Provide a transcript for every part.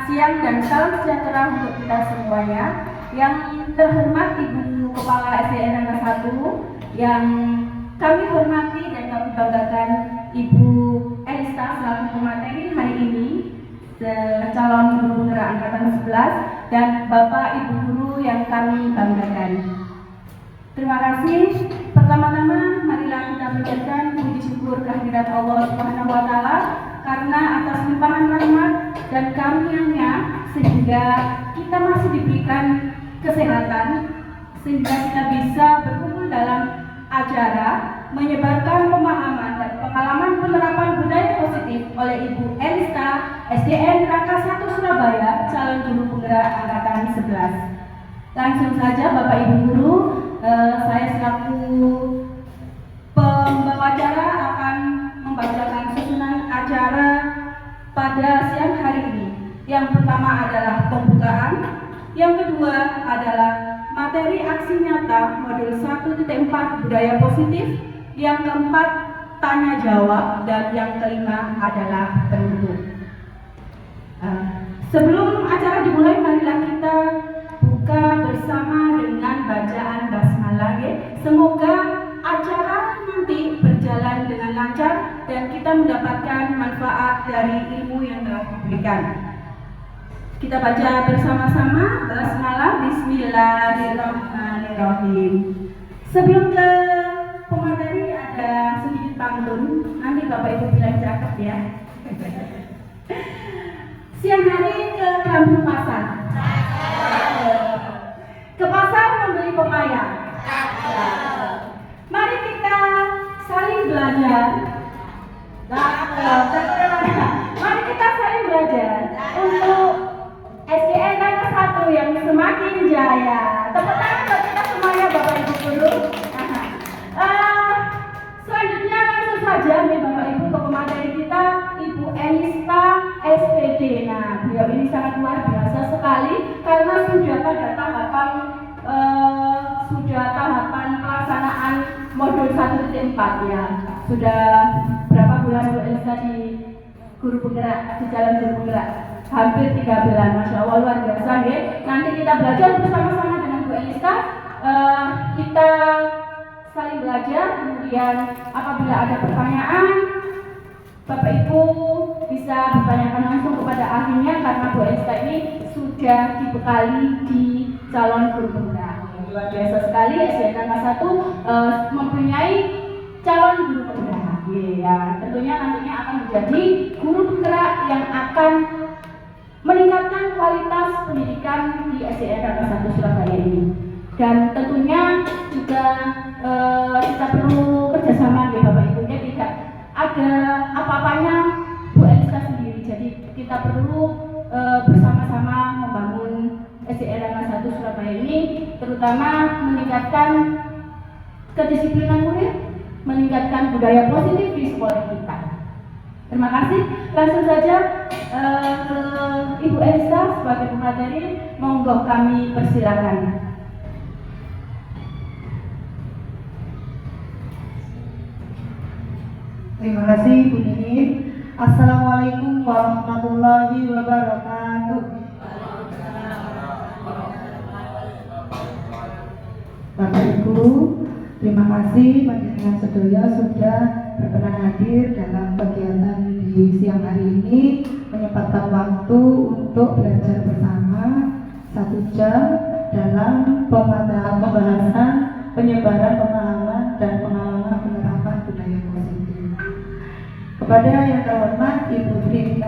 siang dan salam sejahtera untuk kita semuanya. Yang terhormat Ibu Kepala SDN Rangka 1, yang kami hormati dan kami banggakan Ibu Elista selaku pemateri hari ini, calon guru penggerak angkatan 11, dan Bapak Ibu guru yang kami banggakan. Terima kasih. Pertama-tama marilah kita panjatkan puji syukur kehadirat Allah Subhanahu wa taala karena atas limpahan rahmat dan karunia-Nya sehingga kita masih diberikan kesehatan, sehingga kita bisa berkumpul dalam acara menyebarkan pemahaman dan pengalaman penerapan budaya positif oleh Ibu Elista SDN Rangka 1 Surabaya, calon guru penggerak angkatan 11. Langsung saja Bapak Ibu guru, saya selaku pembawa acara akan membacakan susunan acara pada siang hari ini. Yang pertama adalah pembukaan, yang kedua adalah materi aksi nyata modul 1.4 budaya positif, yang keempat tanya jawab, dan yang kelima adalah penutup. Sebelum acara dimulai, marilah kita buka bersama dengan bacaan basmalah. Semoga acara nanti berjalan dengan lancar dan kita mendapatkan manfaat dari ilmu yang telah diberikan. Kita baca bersama-sama basmalah. Bismillahirrahmanirrahim. Sebelum ke pemateri ada sedikit pantun, nanti Bapak Ibu bilang cakep ya. Siang hari ke Kampung Pasar. Ke pasar membeli pepaya. Mari kita saling belajar. Mari kita saling belajar untuk SDN Rangka 1 yang semakin jaya. Tepuk tangan buat kita semuanya Bapak Ibu guru. Selanjutnya langsung saja nih Bapak Ibu ke pemateri kita, Ibu Elista SPD. Nah, beliau ini sangat luar biasa sekali karena sudah pada tahapan pelaksanaan modul 1.4 ya. Sudah berapa bulan Bu Elisa di guru penggerak, di jalan guru penggerak? Hampir 3 bulan, Masya Allah, luar biasa ya. Nanti kita belajar bersama-sama dengan Bu Elisa. Kita saling belajar, kemudian apabila ada pertanyaan Bapak Ibu bisa bertanyakan langsung kepada ahlinya karena Bu Elisa ini sudah dibekali di calon guru penggerak. Luar biasa sekali, SDN Rangka 1 mempunyai calon guru penggerak. Ya, tentunya nantinya akan menjadi guru penggerak yang akan meningkatkan kualitas pendidikan di SDN Rangka 1 Surabaya ini. Dan tentunya juga kita perlu kerjasama ya Bapak Ibu, tidak ada apa-apanya Bu Elisa sendiri. Jadi kita perlu bersama-sama membangun SDN Rangka 1 Surabaya ini, terutama meningkatkan kedisiplinan murid, meningkatkan budaya positif di sekolah kita. Terima kasih. Langsung saja ke Ibu Elisa sebagai pemateri, monggo kami persilakan. Terima kasih Bu Nini. Assalamualaikum warahmatullahi wabarakatuh. Bapak Ibu, terima kasih panjenengan sedaya sudah berkenan hadir dalam kegiatan di siang hari ini, menyempatkan waktu untuk belajar bersama 1 jam dalam pembahasan penyebaran pemahaman dan pengalaman penerapan budaya positif. Kepada yang terhormat Ibu Tri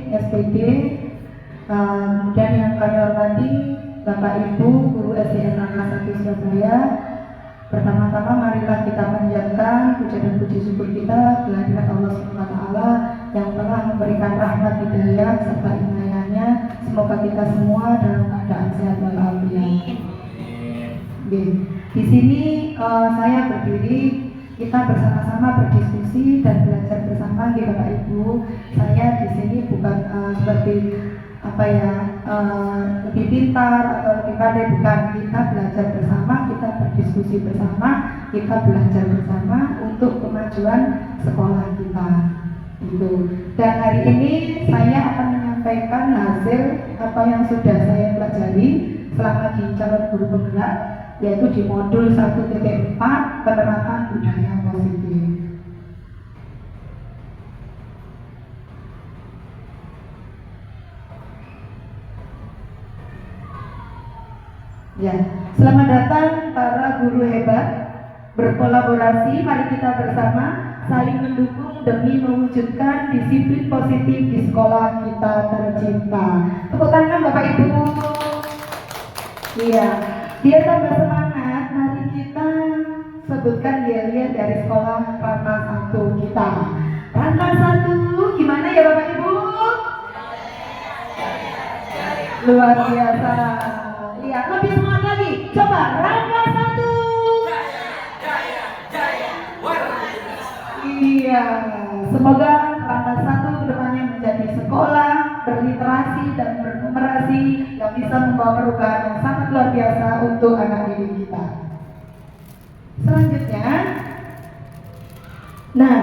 SPD, kemudian yang kami hormati Bapak Ibu guru SDN Rangka 1 Surabaya, pertama-tama marilah kita panjatkan puja dan puji syukur kita kehadirat Allah SWT yang telah memberikan rahmat hidayah serta inayahnya. Semoga kita semua dalam keadaan sehat walafiat. Di sini saya berdiri, kita bersama-sama berdiskusi dan belajar bersama di Bapak Ibu. Saya di sini bukan seperti lebih pintar atau lebih pandai, bukan. Kita belajar bersama, kita berdiskusi bersama, kita belajar bersama untuk kemajuan sekolah kita. Gitu. Dan hari ini saya akan menyampaikan menyampaikan hasil apa yang sudah saya pelajari selama di calon guru penggerak, yaitu di modul 1.4 penerapan budaya positif. Ya, selamat datang para guru hebat. Berkolaborasi, mari kita bersama saling mendukung demi mewujudkan disiplin positif di sekolah kita tercinta. Tepuk tangan Bapak Ibu. Iya, biar tambah semangat, mari kita sebutkan nilai dari sekolah Ranma 1 kita. Ranma 1, gimana ya Bapak Ibu? Luar biasa. Iya, lebih semangat lagi. Coba Ranma 1. Iya, semoga Ranma 1 kedepannya menjadi sekolah berliterasi dan bernumerasi yang bisa membawa perubahan yang sangat luar biasa untuk anak didik kita. Selanjutnya, nah,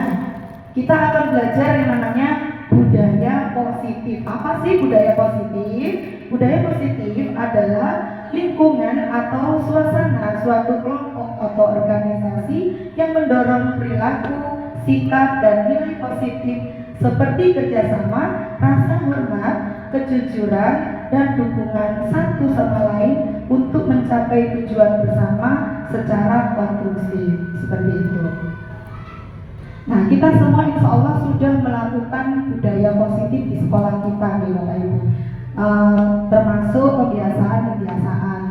kita akan belajar yang namanya budaya positif. Apa sih budaya positif? Budaya positif adalah lingkungan atau suasana suatu kelompok atau organisasi yang mendorong perilaku, sikap, dan nilai positif seperti kerjasama, rasa hormat, kejujuran, dan dukungan satu sama lain untuk mencapai tujuan bersama secara konstruksi. Seperti itu. Nah, kita semua insya Allah sudah melakukan budaya positif di sekolah kita nih Bapak Ibu. Termasuk kebiasaan-kebiasaan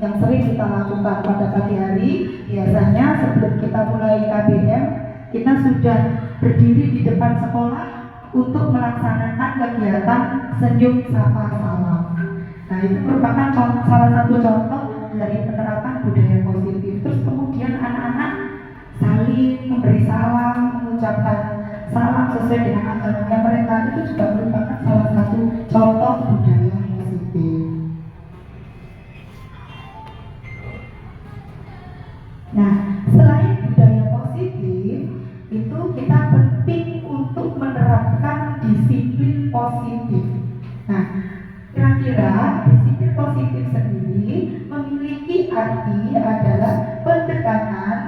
yang sering kita lakukan pada pagi hari. Biasanya sebelum kita mulai KBM, kita sudah berdiri di depan sekolah untuk melaksanakan kegiatan senyum sapa salam. Nah, itu merupakan salah satu contoh dari penerapan budaya positif. Terus kemudian anak-anak saling memberi salam, mengucapkan salam sesuai dengan agamanya mereka, itu juga merupakan salah satu contoh budaya positif. Nah, selain budaya positif, itu kita penting untuk menerapkan disiplin positif. Nah, kira-kira disiplin positif sendiri memiliki arti adalah pendekatan,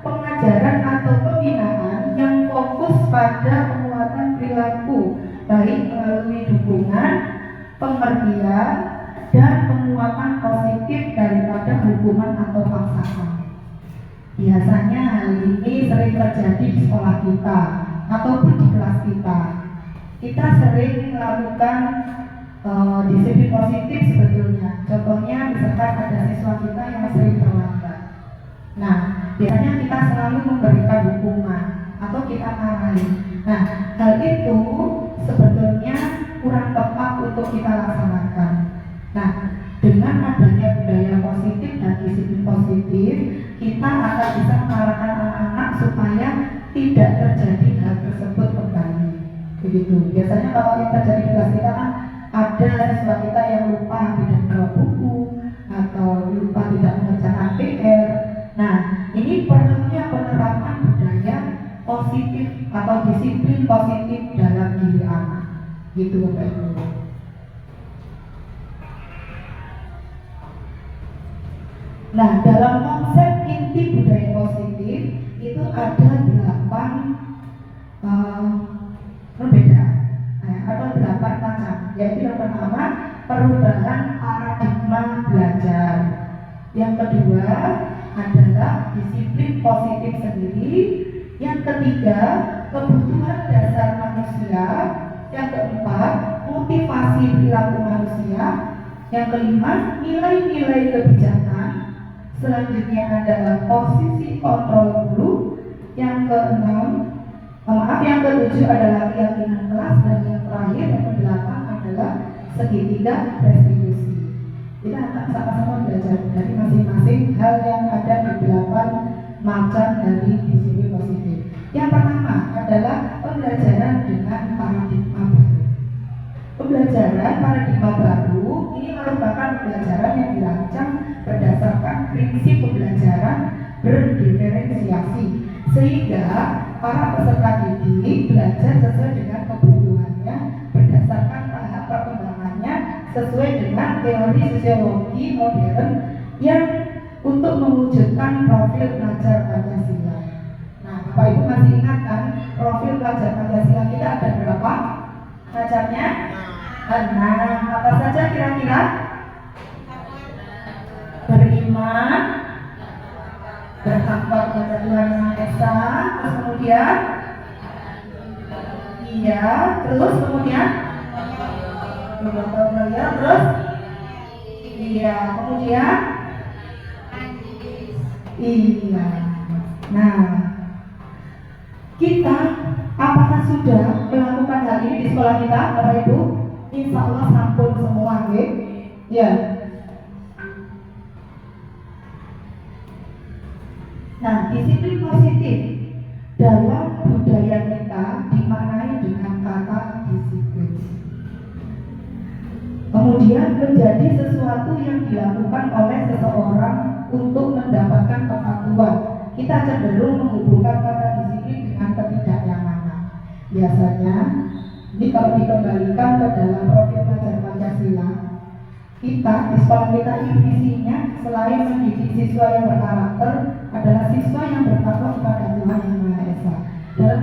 pengajaran atau pembinaan yang fokus pada penguatan perilaku, baik melalui dukungan, pengertian, dan penguatan positif daripada hukuman atau paksaan. Biasanya hal ini sering terjadi di sekolah kita ataupun di kelas kita. Kita sering melakukan disiplin positif sebetulnya. Contohnya misalkan ada siswa kita yang sering terlambat. Nah, biasanya kita selalu memberikan hukuman atau kita marahi. Nah, hal itu sebetulnya kurang tepat untuk kita laksanakan. Nah, dengan adanya budaya positif dan disiplin positif, kita akan bisa mengarahkan anak-anak supaya tidak terjadi hal tersebut kembali. Begitu. Biasanya kalau yang terjadi di kelas kita kan ada siswa kita yang lupa tidak bawa buku atau lupa tidak mengerjakan PR. Nah, ini perlunya penerapan budaya positif atau disiplin positif dalam diri anak. Gitu Bapak Ibu. Nah, dalam konsep inti budaya positif itu ada 8 perbedaan. Nah, ada 8 macam. Yaitu yang pertama, perubahan paradigma belajar. Yang kedua adalah disiplin positif sendiri. Yang ketiga, kebutuhan dasar manusia. Yang keempat, motivasi perilaku manusia. Yang kelima, nilai-nilai kebijakan. Selanjutnya adalah posisi kontrol guru. Yang ketujuh adalah keyakinan kelas, dan yang terakhir yang kedelapan adalah segitiga restitusi. Kita akan sama-sama belajar dari masing-masing hal yang ada di 8 macam dari disiplin positif. Yang pertama adalah pembelajaran dengan paradigma baru. Pembelajaran paradigma baru ini merupakan pembelajaran yang dirancang berdasarkan prinsip pembelajaran berdiferensiasi, sehingga para peserta didik belajar sesuai dengan kebutuhannya berdasarkan tahap perkembangan teori sosiologi modern yang untuk mewujudkan profil pelajar Pancasila. Nah, Bapak Ibu masih ingat kan profil pelajar Pancasila kita ada berapa macamnya? 6. Apa saja kira-kira? Beriman, bertakwa kepada Tuhan Yang Maha Esa, terus kemudian terus kemudian terus kemudian nah, kita apakah sudah melakukan hal ini di sekolah kita, Bapak Ibu? Insya Allah sampun semua, ya. Nah, disiplin positif dalam budaya kita dimaknai dengan kata disiplin. Kemudian menjadi sesuatu yang dilakukan oleh seseorang untuk mendapatkan kepatuhan. Kita cenderung menghubungkan kata disiplin dengan ketidaknyamanan. Biasanya, ini kalau dikembalikan ke dalam profil pelajar Pancasila, kita di sekolah kita ini visinya selain mendidik siswa yang berkarakter adalah siswa yang bertakwa kepada Tuhan Yang Maha Esa. Dalam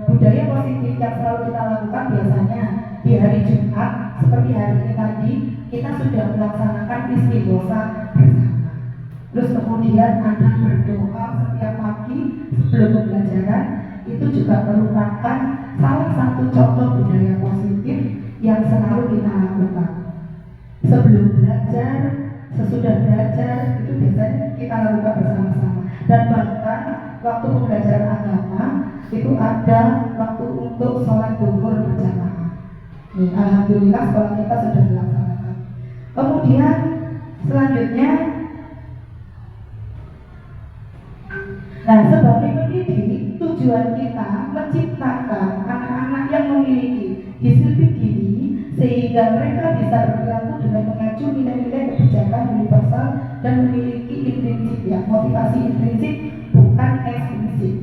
budaya positif yang selalu kita lakukan biasanya di hari Jumat seperti hari ini tadi kita sudah melaksanakan istighosa bersama. Terus kemudian ada berdoa setiap pagi sebelum pembelajaran, itu juga merupakan salah satu contoh budaya positif yang selalu kita lakukan. Sebelum belajar, sesudah belajar, itu biasanya kita lakukan bersama-sama. Dan bahkan waktu pembelajaran agama itu ada waktu untuk sholat zuhur berjamaah. Alhamdulillah sekolah kita sudah dilaksanakan. Kemudian selanjutnya, nah sebagai pendidik tujuan kita menciptakan anak-anak yang memiliki disiplin diri sehingga mereka bisa berperilaku dengan mengacu nilai-nilai kebijakan universal dan memiliki intrinsik, motivasi intrinsik bukan ekstrinsik.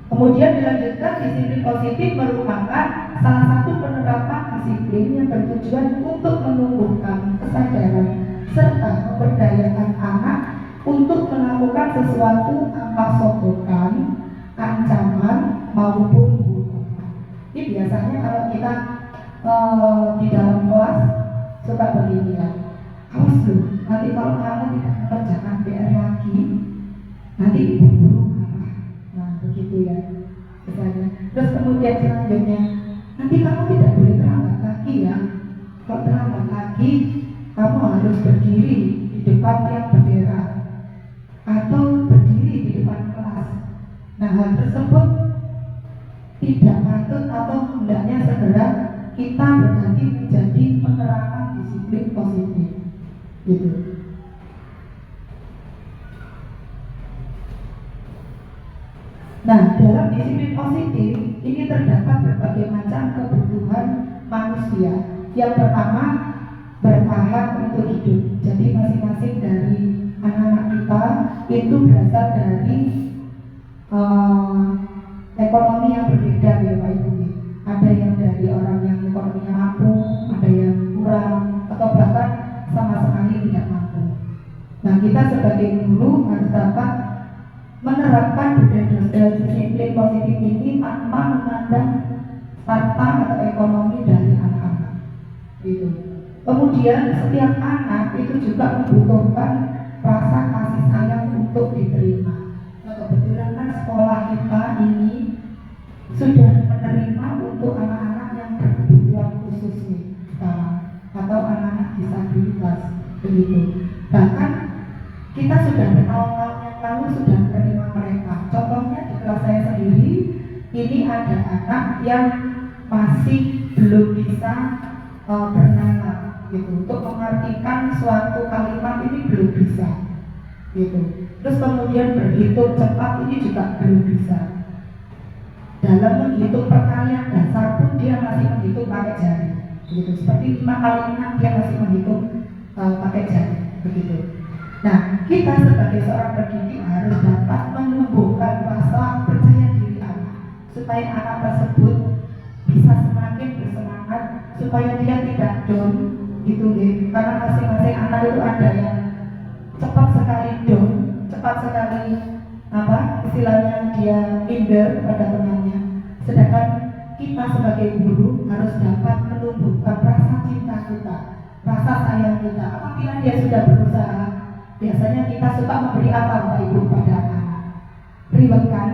Kemudian dilanjutkan, disiplin positif merupakan salah satu penerapan disiplin yang bertujuan untuk menumbuhkan kesadaran serta memberdayakan anak untuk melakukan sesuatu tanpa sokokan, ancaman maupun hukuman. Ini biasanya kalau kita di dalam kelas suka begini ya, awas loh, nanti kalau kamu tidak mengerjakan PR lagi, nanti ibu guru marah. Nah begitu ya misalnya. Terus kemudian selanjutnya, nanti kamu tidak boleh terlambat lagi ya. Kalau terlambat lagi, kamu harus berdiri di depan tiang bendera atau berdiri di depan kelas. Nah hal tersebut tidak patut atau hendaknya segera kita berganti menjadi penerapan disiplin positif, gitu. Nah, dalam disiplin positif ini terdapat berbagai macam kebutuhan manusia. Yang pertama, bertahan untuk hidup. Jadi masing-masing dari anak-anak kita itu berasal dari ekonomi yang berbeda ya Pak Ibu. Ada yang dari orang yang ekonominya mampu, ada yang kurang, atau bahkan sama sekali tidak mampu. Nah, kita sebagai guru harus dapat menerapkan budaya disiplin positif ini tanpa memandang harta atau ekonomi dari anak-anak. Gitu. Kemudian setiap anak itu juga membutuhkan rasa kasih sayang untuk diterima. Nah, kebetulan kan sekolah kita ini sudah menerima untuk anak-anak yang berkebutuhan khusus nih sekarang, atau anak-anak disabilitas begitu. Bahkan kita sudah bertahun-tahun yang lalu sudah menerima mereka. Contohnya di kelas saya sendiri, ini ada anak yang masih belum bisa bernama gitu, untuk mengartikan suatu kalimat ini belum bisa gitu. Terus kemudian berhitung cepat ini juga belum bisa. Dalam menghitung perkalian dasar pun dia masih menghitung pakai jari gitu. Seperti 5 kali 6 dia masih menghitung pakai jari begitu. Nah, kita sebagai seorang pendidik harus dapat menumbuhkan rasa percaya diri anak supaya anak tersebut bisa semakin bersemangat, supaya dia tidak down gitu deh. Karena masing-masing anak itu ada yang cepat sekali down, cepat sekali istilahnya dia minder pada temannya. Sedangkan kita sebagai guru harus dapat menumbuhkan rasa cinta kita, rasa sayang kita. Apabila dia sudah berusaha, biasanya kita suka memberi apa Bapak Ibu pada anak-anak? Reward kan?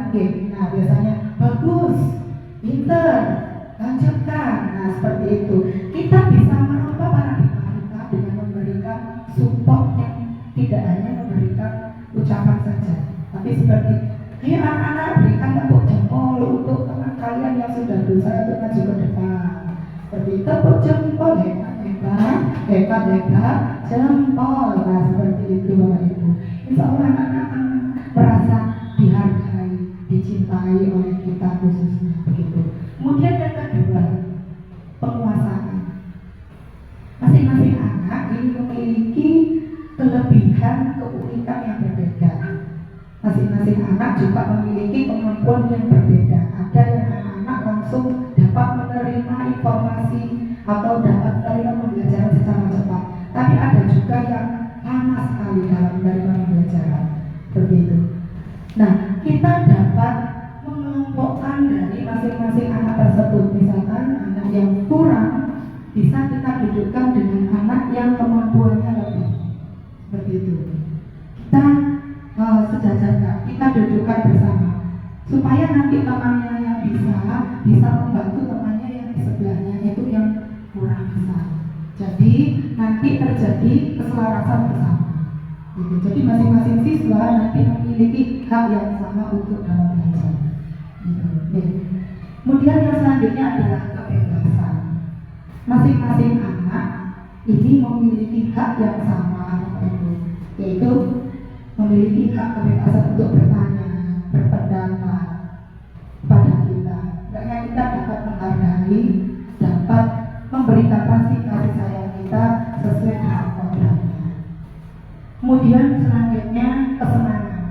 Nah biasanya bagus, pinter, lanjutkan. Nah seperti itu. Kita bisa merubah paradigma kita dengan memberikan support yang tidak hanya memberikan ucapan saja, tapi seperti ayo anak-anak berikan tepuk jempol untuk teman kalian yang sudah berusaha untuk maju ke depan. Seperti tepuk jempol, hebat jempol. Nah seperti itu Bapak Ibu. Insya Allah anak-anak akan merasa dihargai, dicintai oleh kita khususnya begitu. Kemudian yang kedua, penguasaan. Masing-masing anak ini memiliki kelebihan, keunikan yang berbeda. Masing-masing anak juga memiliki kemampuan yang berbeda. Ada yang anak-anak langsung dapat menerima informasi atau dapat menerima pembelajaran secara cepat. Tapi ada juga yang lama sekali dalam menerima pembelajaran. Begitu. Nah, kita dapat mengelompokkan dari masing-masing anak tersebut. Misalkan anak yang kurang bisa kita dudukkan dengan anak yang kemampuannya lebih. Seperti itu. Kita sejajarkan, kita dudukkan bersama supaya nanti temannya yang bisa membantu temannya yang di sebelahnya itu yang kurang bisa. Jadi nanti terjadi keselarasan bersama. Gitu. Jadi masing-masing siswa nanti memiliki hak yang sama untuk dalam belajar. Gitu. Kemudian yang selanjutnya adalah kebebasan. Masing-masing anak ini memiliki hak yang sama, yaitu memiliki hak kebebasan untuk bertanya, berpendapat pada kita. Hendaknya kita dapat menghargai, dapat memberikan kasih sayang kita sesuai dengan kodratnya. Kemudian selanjutnya kesenangan.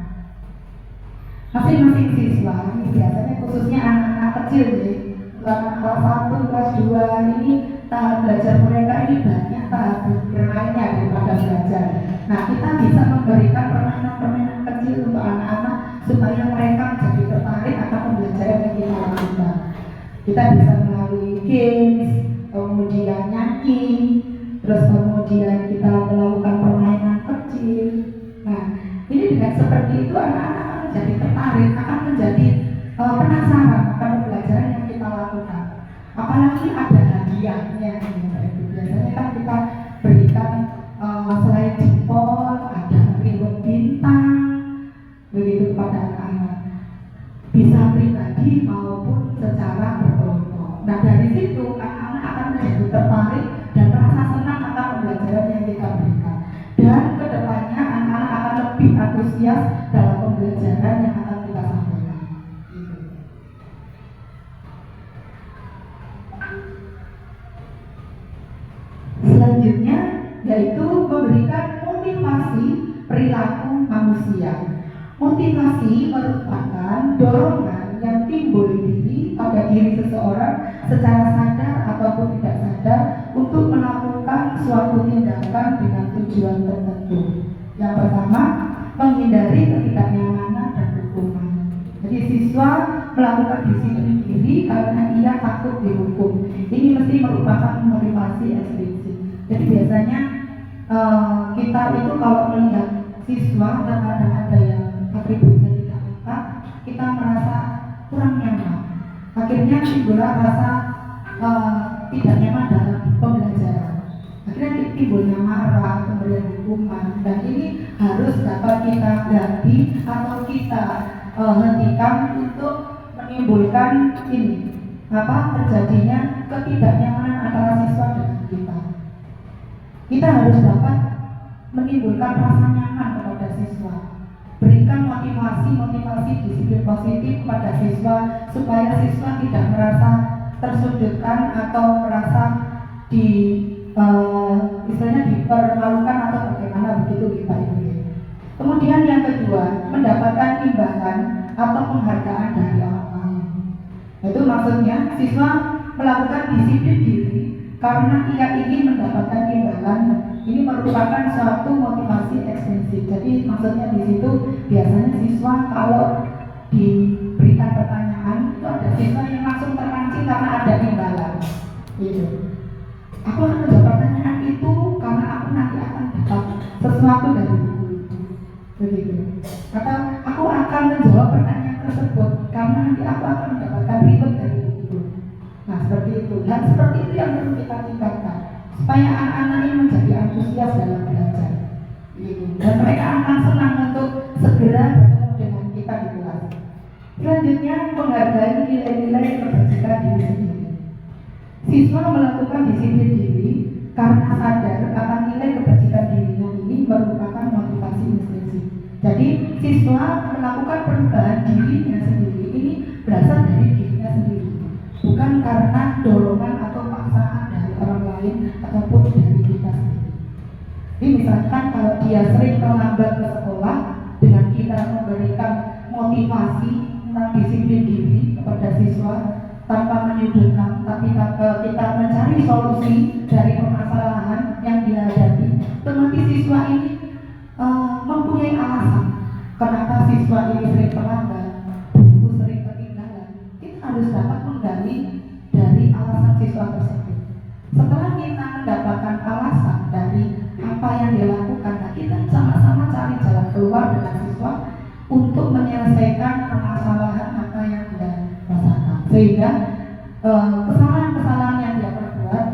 Masing-masing siswa, ini biasanya khususnya anak-anak kecil nih, kelas 1, kelas 2 ini tahap belajar mereka ini banyak tahap bermainnya daripada belajar. Nah kita bisa memberikan permainan-permainan kecil untuk anak-anak supaya mereka menjadi tertarik akan pembelajaran yang kita lakukan. Kita bisa melalui games, kemudian nyanyi, terus kemudian kita melakukan permainan kecil. Nah ini dengan seperti itu anak-anak akan menjadi tertarik, akan menjadi penasaran akan pembelajaran yang kita lakukan. Apalagi ada hadiahnya, biasanya kan kita berikan selain jempol, ada reward bintang, begitu kepada anak-anak. Bisa pribadi maupun secara berkelompok. Nah dari situ anak-anak akan menjadi tertarik dan merasa senang akan pembelajaran yang kita berikan. Dan kedepannya anak-anak akan lebih antusias dalam pembelajaran yang akan kita sampaikan. Selanjutnya yaitu memberikan motivasi perilaku manusia. Motivasi merupakan dorongan yang timbul pada diri seseorang secara sadar ataupun tidak sadar untuk melakukan suatu tindakan dengan tujuan tertentu. Yang pertama, menghindari ketidaknyamanan dan hukuman. Jadi siswa melakukan disiplin diri karena ia takut dihukum. Ini mesti merupakan motivasi eksplisit. Jadi biasanya kita itu kalau melihat siswa kadang-kadang ada yang atributnya tidak lengkap, kita merasa kurang nyaman. Akhirnya timbullah rasa tidak nyaman dalam pembelajaran. Akhirnya timbulnya marah, kemudian hukuman, dan ini harus dapat kita ganti atau kita hentikan untuk menimbulkan ini terjadinya ketidaknyamanan antara siswa dengan kita. Kita harus dapat menimbulkan rasa nyaman kepada siswa. Berikan motivasi disiplin positif kepada siswa supaya siswa tidak merasa tersudutkan atau merasa istilahnya dipermalukan atau bagaimana begitu kita ini. Kemudian yang kedua, mendapatkan imbalan atau penghargaan dari orang lain. Itu maksudnya siswa melakukan disiplin diri karena ia ingin mendapatkan imbalan. Ini merupakan suatu motivasi ekstrinsik. Jadi maksudnya di situ biasanya siswa kalau diberikan pertanyaan itu ada siswa yang langsung terpancing karena ada imbalan. Gitu. Aku akan menjawab pertanyaan itu karena aku nanti akan dapat sesuatu dari buku itu. Begitu. Atau aku akan menjawab pertanyaan tersebut karena nanti aku akan mendapatkan reward dari buku itu. Nah seperti itu. Dan seperti itu yang perlu kita tingkatkan supaya anak-anak ini menjadi antusias dalam belajar. Gitu. Dan mereka akan senang untuk segera bertemu dengan kita di kelas. Selanjutnya menghargai nilai-nilai kebajikan diri sendiri. Siswa melakukan disiplin diri karena sadar akan nilai kebajikan dirinya ini merupakan motivasi intrinsik. Jadi siswa melakukan perubahan dirinya sendiri ini berasal dari dirinya sendiri, bukan karena dorongan atau paksaan dari orang lain ataupun dari kita sendiri. Jadi misalkan kalau dia sering terlambat ke sekolah, dengan kita memberikan motivasi tentang disiplin diri kepada siswa tanpa menyudutkan, tapi kita mencari solusi dari permasalahan yang dihadapi, otomatis siswa ini mempunyai alasan kenapa siswa ini sering terlambat, buku sering ketinggalan. Kita harus dapat menggali dari alasan siswa tersebut. Setelah kita mendapatkan alasan dari apa yang dilakukan, nah kita sama-sama cari jalan keluar dengan siswa untuk menyelesaikan permasalahan apa yang dia rasakan, sehingga kesalahan-kesalahan yang dia perbuat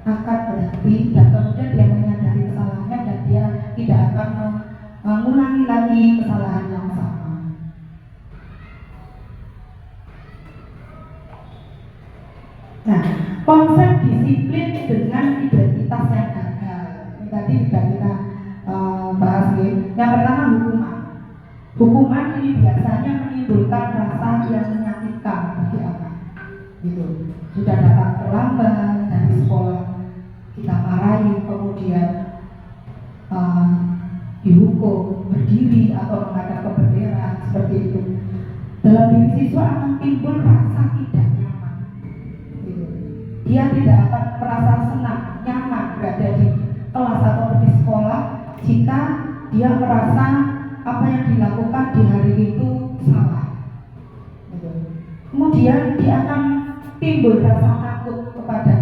akan berhenti dan kemudian dia menyadari kesalahannya dan dia tidak akan mengulangi lagi kesalahan yang sama. Nah, konsep disiplin dengan identitas yang gagal ini tadi sudah kita bahas ya. Yang pertama hukuman. Hukuman ini biasanya menimbulkan rasa yang menyakitkan bagi anak. Gitu. Sudah datang terlambat dari sekolah, kita marahi, kemudian dihukum, berdiri atau menghadap ke bendera seperti itu. Dalam diri siswa akan timbul rasa tidak nyaman. Gitu. Dia tidak akan merasa senang, nyaman berada di kelas atau di sekolah jika dia merasa apa yang dilakukan di hari itu salah. Gitu. Kemudian dia akan timbul rasa takut kepada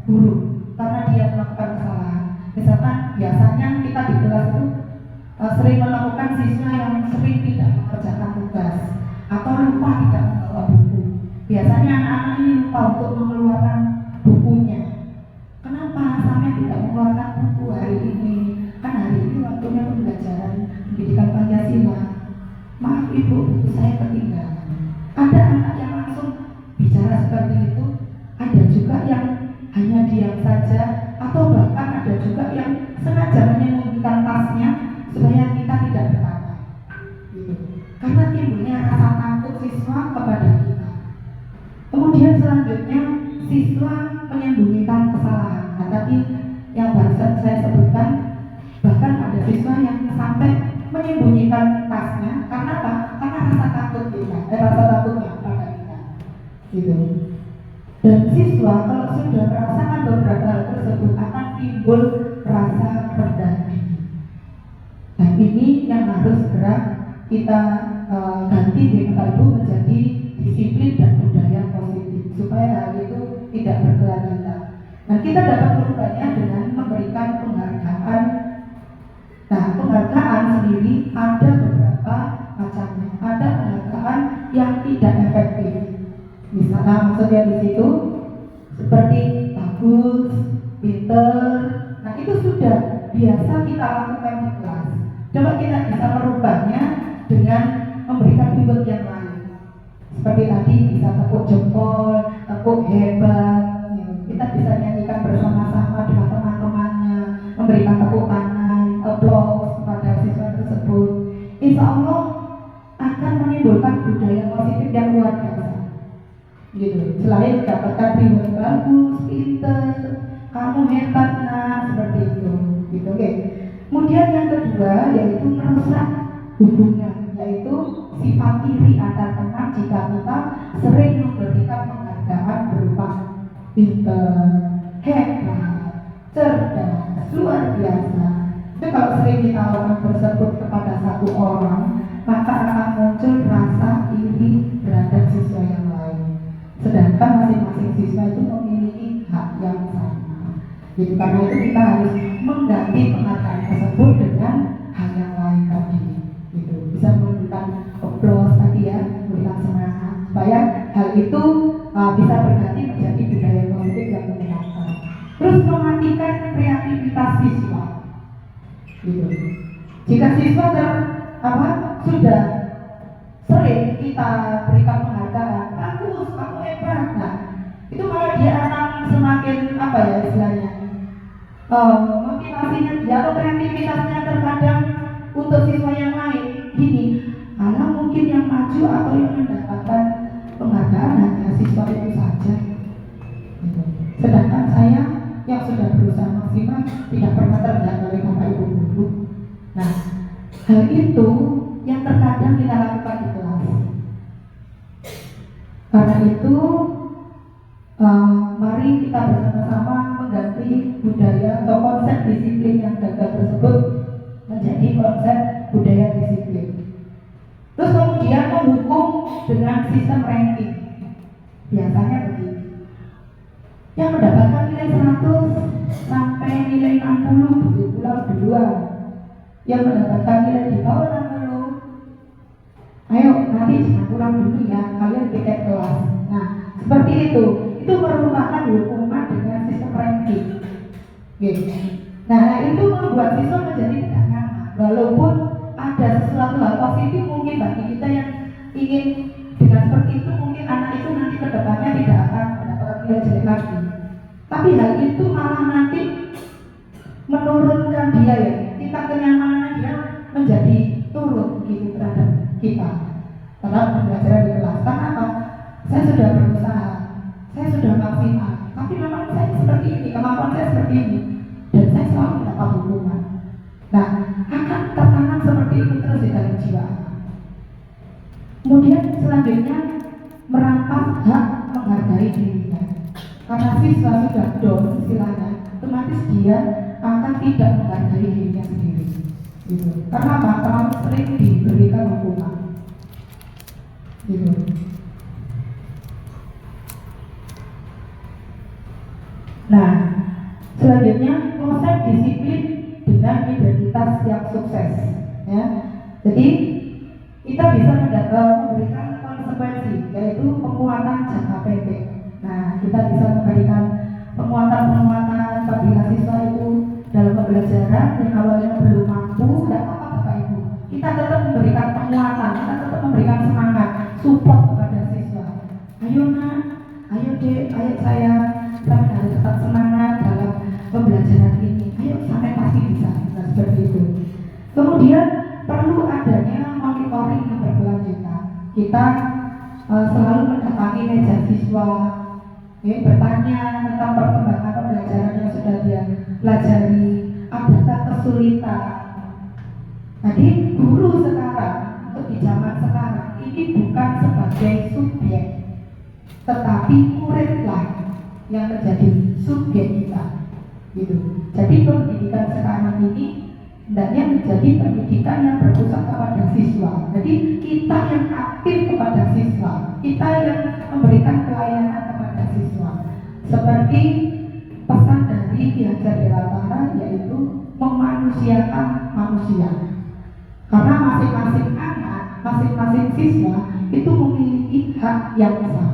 guru karena dia melakukan kesalahan. Misalkan biasanya kita di kelas itu sering menemukan siswa yang sering tidak mengerjakan tugas atau lupa tidak membawa buku. Biasanya anak-anak ini lupa untuk mengeluarkan bukunya. Kenapa sampai tidak mengeluarkan buku hari ini? Kan hari ini waktunya pembelajaran pendidikan Pancasila. Maaf ibu, buku saya ketinggalan. Ada anak yang langsung bicara seperti itu, ada juga yang hanya diam saja, atau bahkan ada juga yang sengaja menyembunyikan tasnya supaya kita tidak bertanya. Gitu. Karena timbulnya rasa takut siswa kepada kita. Kemudian selanjutnya siswa menyembunyikan kesalahan. Nah, tadi yang barusan saya sebutkan, bahkan ada siswa yang sampai menyembunyikan tasnya karena apa? Karena rasa takut kita, rasa takutnya pada kita. Gitu. Dan siswa kalau sudah merasakan beberapa hal tersebut akan timbul rasa rendah diri. Dan ini yang harus segera kita ganti di Ibu menjadi disiplin dan budaya positif supaya hal itu tidak berkelanjutan. Nah, kita dapat merubahnya dengan memberikan penghargaan. Nah, penghargaan sendiri ada beberapa macamnya. Ada penghargaan yang tidak efektif. Misalnya maksudnya di situ seperti bagus, pinter. Nah, itu sudah biasa kita lakukan di kelas. Coba kita bisa merubahnya dengan memberikan reward yang lain. Seperti tadi bisa tepuk jempol, tepuk hebat. Kita bisa nyanyikan bersama-sama dengan teman-temannya, memberikan tepuk tangan, applause kepada siswa tersebut. Insya Allah akan menimbulkan budaya positif yang luar biasa. Gitu. Selain dapatkan reward bagus, pinter, kamu hebat nak, seperti itu. Gitu, okay. Kemudian yang kedua yaitu merusak hubungan, yaitu sifat iri antar teman jika kita sering memberikan penghargaan berupa pinter, hebat, cerdas, luar biasa. Itu kalau sering kita orang tersebut kepada satu orang, maka akan muncul rasa iri terhadap siswa yang lain. Sedangkan masing-masing siswa itu memiliki hak yang sama. Jadi karena itu kita harus mengganti penghargaan tersebut dengan hal yang lain tadi. Gitu. Bisa memberikan applause tadi ya, memberikan semangat supaya hal itu bisa berganti menjadi budaya positif yang menyenangkan. Terus mematikan kreativitas siswa. Gitu. Jika siswa sudah sering kita berikan penghargaan, bagus, kamu hebat, nah itu malah dia akan semakin istilahnya motivasinya dia atau kreativitasnya terkadang untuk siswa yang lain gini, karena mungkin yang maju atau yang mendapatkan penghargaan hanya siswa itu saja. Gitu. Sedangkan saya yang sudah berusaha maksimal tidak pernah terlihat oleh Bapak Ibu guru. Nah, hal itu yang terkadang kita lakukan di kelas. Karena itu, mari kita bersama-sama mengganti budaya atau konsep disiplin yang gagal tersebut menjadi konsep budaya disiplin. Terus kemudian menghukum dengan sistem ranking. Biasanya begini. Yang mendapatkan nilai 100 sampai nilai 60 pulang duluan. Yang mendapatkan nilai di bawah 60, ayo nanti jangan pulang dulu ya, kalian tiket kelas. Nah, seperti itu merupakan hukuman dengan sistem ranking. Gitu. Nah, itu membuat siswa menjadi tidak nyaman. Walaupun ada sesuatu hal positif mungkin bagi kita yang ingin dengan seperti itu, mungkin anak itu nanti ke depannya tidak akan mendapatkan nilai jelek lagi. Tapi hal itu malah nanti menurunkan dia ya, tingkat kenyamanan dia menjadi turun gitu terhadap kita dalam pembelajaran di kelas. Karena apa? Saya sudah berusaha, saya sudah maksimal, tapi memang saya seperti ini, kemampuan saya seperti ini, dan saya selalu mendapat hukuman. Nah, akan tertanam seperti itu terus di dalam jiwa anak. Kemudian selanjutnya merampas hak menghargai dirinya. Karena siswa sudah down istilahnya, otomatis dia akan tidak menghargai dirinya sendiri. Gitu. Karena apa? Terlalu sering diberikan hukuman. Gitu. Nah, selanjutnya konsep disiplin dengan identitas yang sukses. Ya, jadi kita bisa memberikan konsekuensi, yaitu penguatan jangka pendek. Nah, kita bisa memberikan penguatan apabila siswa itu dalam pembelajaran yang awalnya belum mampu, tidak apa-apa Bapak Ibu. Kita tetap memberikan penguatan, kita tetap memberikan semangat, support kepada siswa. Ayo nak, ayo dek, ayo saya harus tetap semangat dalam pembelajaran ini. Ayo sampai pasti bisa. Nah, seperti itu. Kemudian perlu adanya monitoring yang berkelanjutan. Kita selalu mendatangi meja siswa, bertanya tentang perkembangan pembelajaran yang sudah dia pelajari, adakah kesulitan. Jadi guru sekarang untuk di zaman sekarang ini bukan sebagai subjek, tetapi muridlah yang menjadi subjek kita. Gitu. Jadi pendidikan sekarang ini hendaknya menjadi pendidikan yang berpusat kepada siswa. Jadi kita yang aktif kepada siswa, kita yang memberikan pelayanan kepada siswa. Seperti pesan dari Ki Hajar Dewantara, yaitu memanusiakan manusia. Karena masing-masing anak, masing-masing siswa itu memiliki hak yang sama.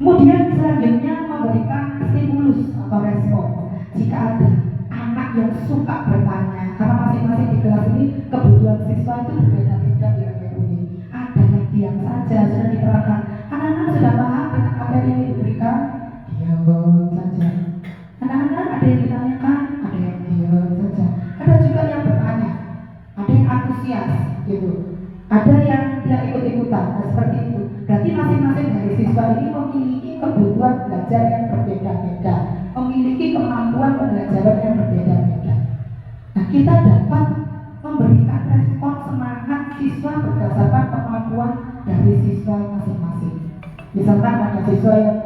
Kemudian selanjutnya memberikan stimulus atau respon. Jika ada anak yang suka bertanya, karena masing-masing di kelas ini kebutuhan siswa itu berbeda-beda di RPU ini. Ada yang diam saja, sudah diterangkan. Anak-anak sudah paham dengan materi yang diberikan, diam saja. Anak-anak ada yang ditanyakan, ada yang diam saja. Ada juga yang bertanya, ada yang antusias, gitu. Ada yang tidak ikut-ikutan, seperti itu. Berarti masing-masing dari siswa ini memiliki kebutuhan belajar yang berbeda-beda, memiliki kemampuan pembelajaran yang berbeda-beda. Nah, kita dapat memberikan respon semangat siswa berdasarkan kemampuan dari siswa masing-masing. Misalkan ada siswa yang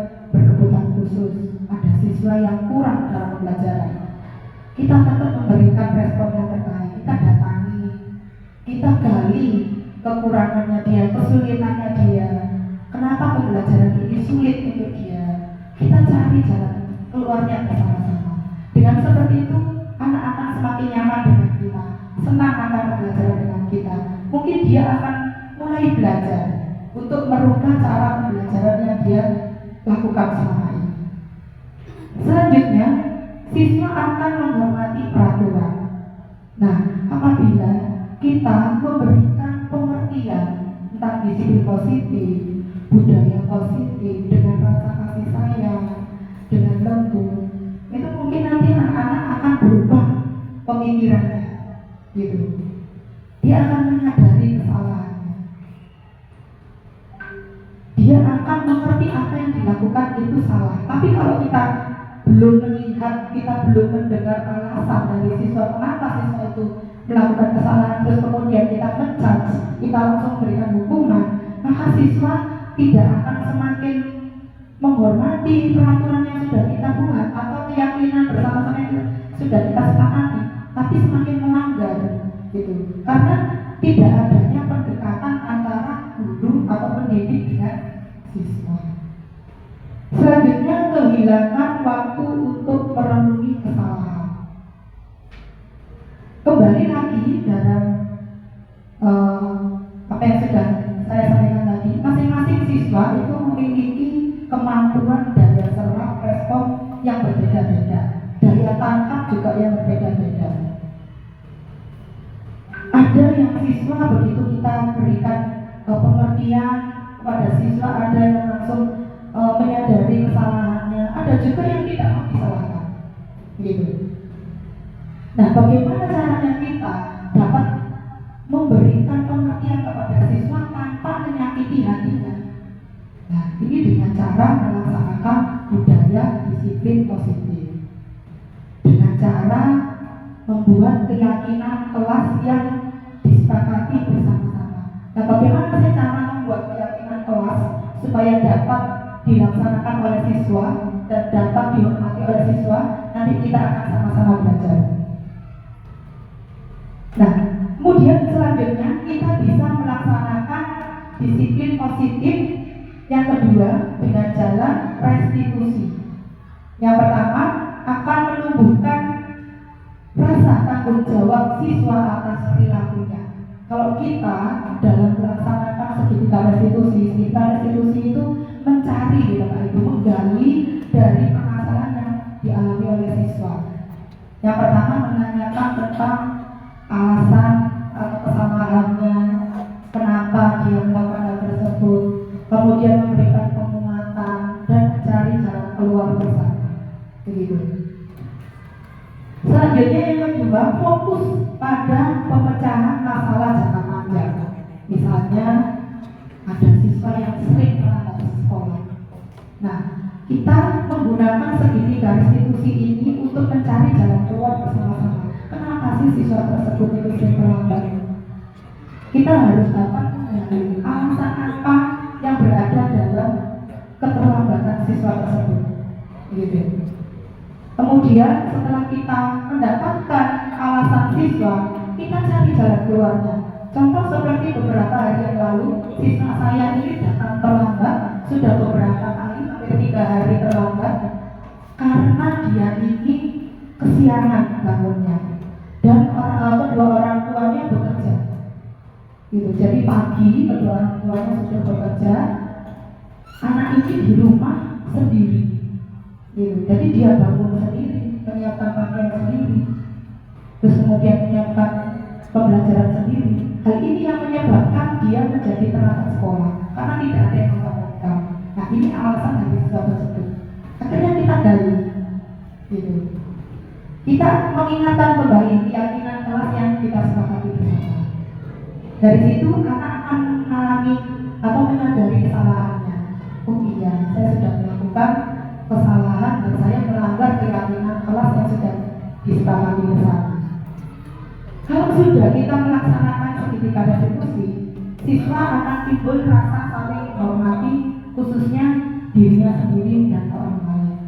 khusus, ada siswa yang kurang dalam pembelajaran, kita tetap memberikan respon yang terbaik. Kita datangi, kita gali kekurangannya dia, kesulitannya dia, kenapa pembelajaran ini sulit untuk dia. Kita cari jalan keluarnya bersama-sama. Dengan seperti itu, anak akan semakin nyaman dengan kita, senang akan belajar dengan kita. Mungkin dia akan mulai belajar untuk merubah cara pembelajaran yang dia lakukan selama ini. Selanjutnya, siswa akan menghormati peraturan. Nah, apabila kita memberikan pengertian tentang disiplin positif, budaya positif, dengan rasa kasih sayang, dengan lembut, itu mungkin nanti anak-anak akan berubah pemikirannya, gitu. Dia akan menyadari kesalahannya. Dia akan mengerti apa yang dilakukan itu salah. Tapi kalau kita belum melihat, kita belum mendengar alasan dari siswa kenapa siswa itu melakukan kesalahan, terus kemudian kita menjudge, kita langsung berikan hukuman, maka siswa tidak akan semakin menghormati peraturan yang sudah kita buat atau keyakinan bersama-sama yang sudah kita sepakati, tapi semakin melanggar, gitu. Karena tidak adanya pendekatan antara guru atau pendidik dengan siswa. Selanjutnya, kehilangan waktu untuk merenungi kesalahan. Kembali lagi dalam apa yang sudah saya sampaikan tadi, masing-masing siswa itu memiliki kemampuan daya serap respon yang berbeda-beda, daya tangkap juga yang berbeda-beda. Ada yang siswa begitu kita berikan pengertian kepada siswa, ada yang langsung menyadari kesalahannya, ada juga yang tidak mau disalahkan, gitu. Nah, bagaimana caranya kita dapat memberikan pengertian kepada siswa tanpa menyakiti hatinya? Nah, ini dengan cara melaksanakan budaya disiplin positif, dengan cara membuat keyakinan kelas yang disepakati bersama-sama. Nah, bagaimana sih cara membuat keyakinan kelas supaya dapat dilaksanakan oleh siswa dan dapat dihormati oleh siswa? Nanti kita akan sama-sama belajar. Nah, kemudian selanjutnya kita bisa melaksanakan disiplin positif yang kedua dengan jalan restitusi. Yang pertama akan menumbuhkan rasa tanggung jawab siswa atas perilakunya. Kalau kita dalam melaksanakan segitiga restitusi itu mencari, Bapak Ibu, menggali dari permasalahan yang dialami oleh siswa. Yang pertama menanyakan tentang alasan atau kesalahannya, kenapa dia melakukan hal tersebut, kemudian memberikan penguatan dan mencari jalan keluar bersama. Begitu. Selanjutnya yang kedua, fokus pada pemecahan masalah jangka panjang. Misalnya ada siswa yang sering terlambat ke sekolah. Nah, kita menggunakan segitiga restitusi ini untuk mencari jalan keluar bersama-sama. Kenapa sih siswa tersebut itu sering terlambat? Kita harus dapat menggali alasan apa yang berada dalam keterlambatan siswa tersebut. Gitu. Kemudian setelah kita mendapatkan alasan siswa, kita cari jalan keluarnya. Contoh seperti beberapa hari yang lalu, siswa saya ini datang terlambat, sudah beberapa kali, hampir 3 hari terlambat, karena dia ini kesiangan bangunnya dan kedua orang tuanya bekerja. Gitu. Jadi pagi kedua orang tuanya sudah bekerja, anak ini di rumah sendiri. Gitu. Jadi dia bangun sendiri, menyiapkan pakaian sendiri, terus kemudian menyiapkan pembelajaran sendiri. Hal ini yang menyebabkan dia menjadi terlambat sekolah karena tidak ada yang membangunkan. Nah, ini alasan dari siswa tersebut. Akhirnya kita gali, gitu. Kita mengingatkan kembali keyakinan kelas yang kita sepakati bersama. Dari situ anak akan mengalami atau menyadari kesalahannya. Oh iya, saya sudah melakukan kesalahan dan saya melanggar keyakinan kelas yang sudah disepakati bersama. Kalau sudah kita melaksanakan segitiga restitusi, siswa akan timbul rasa saling menghormati, khususnya dirinya sendiri dan orang lain.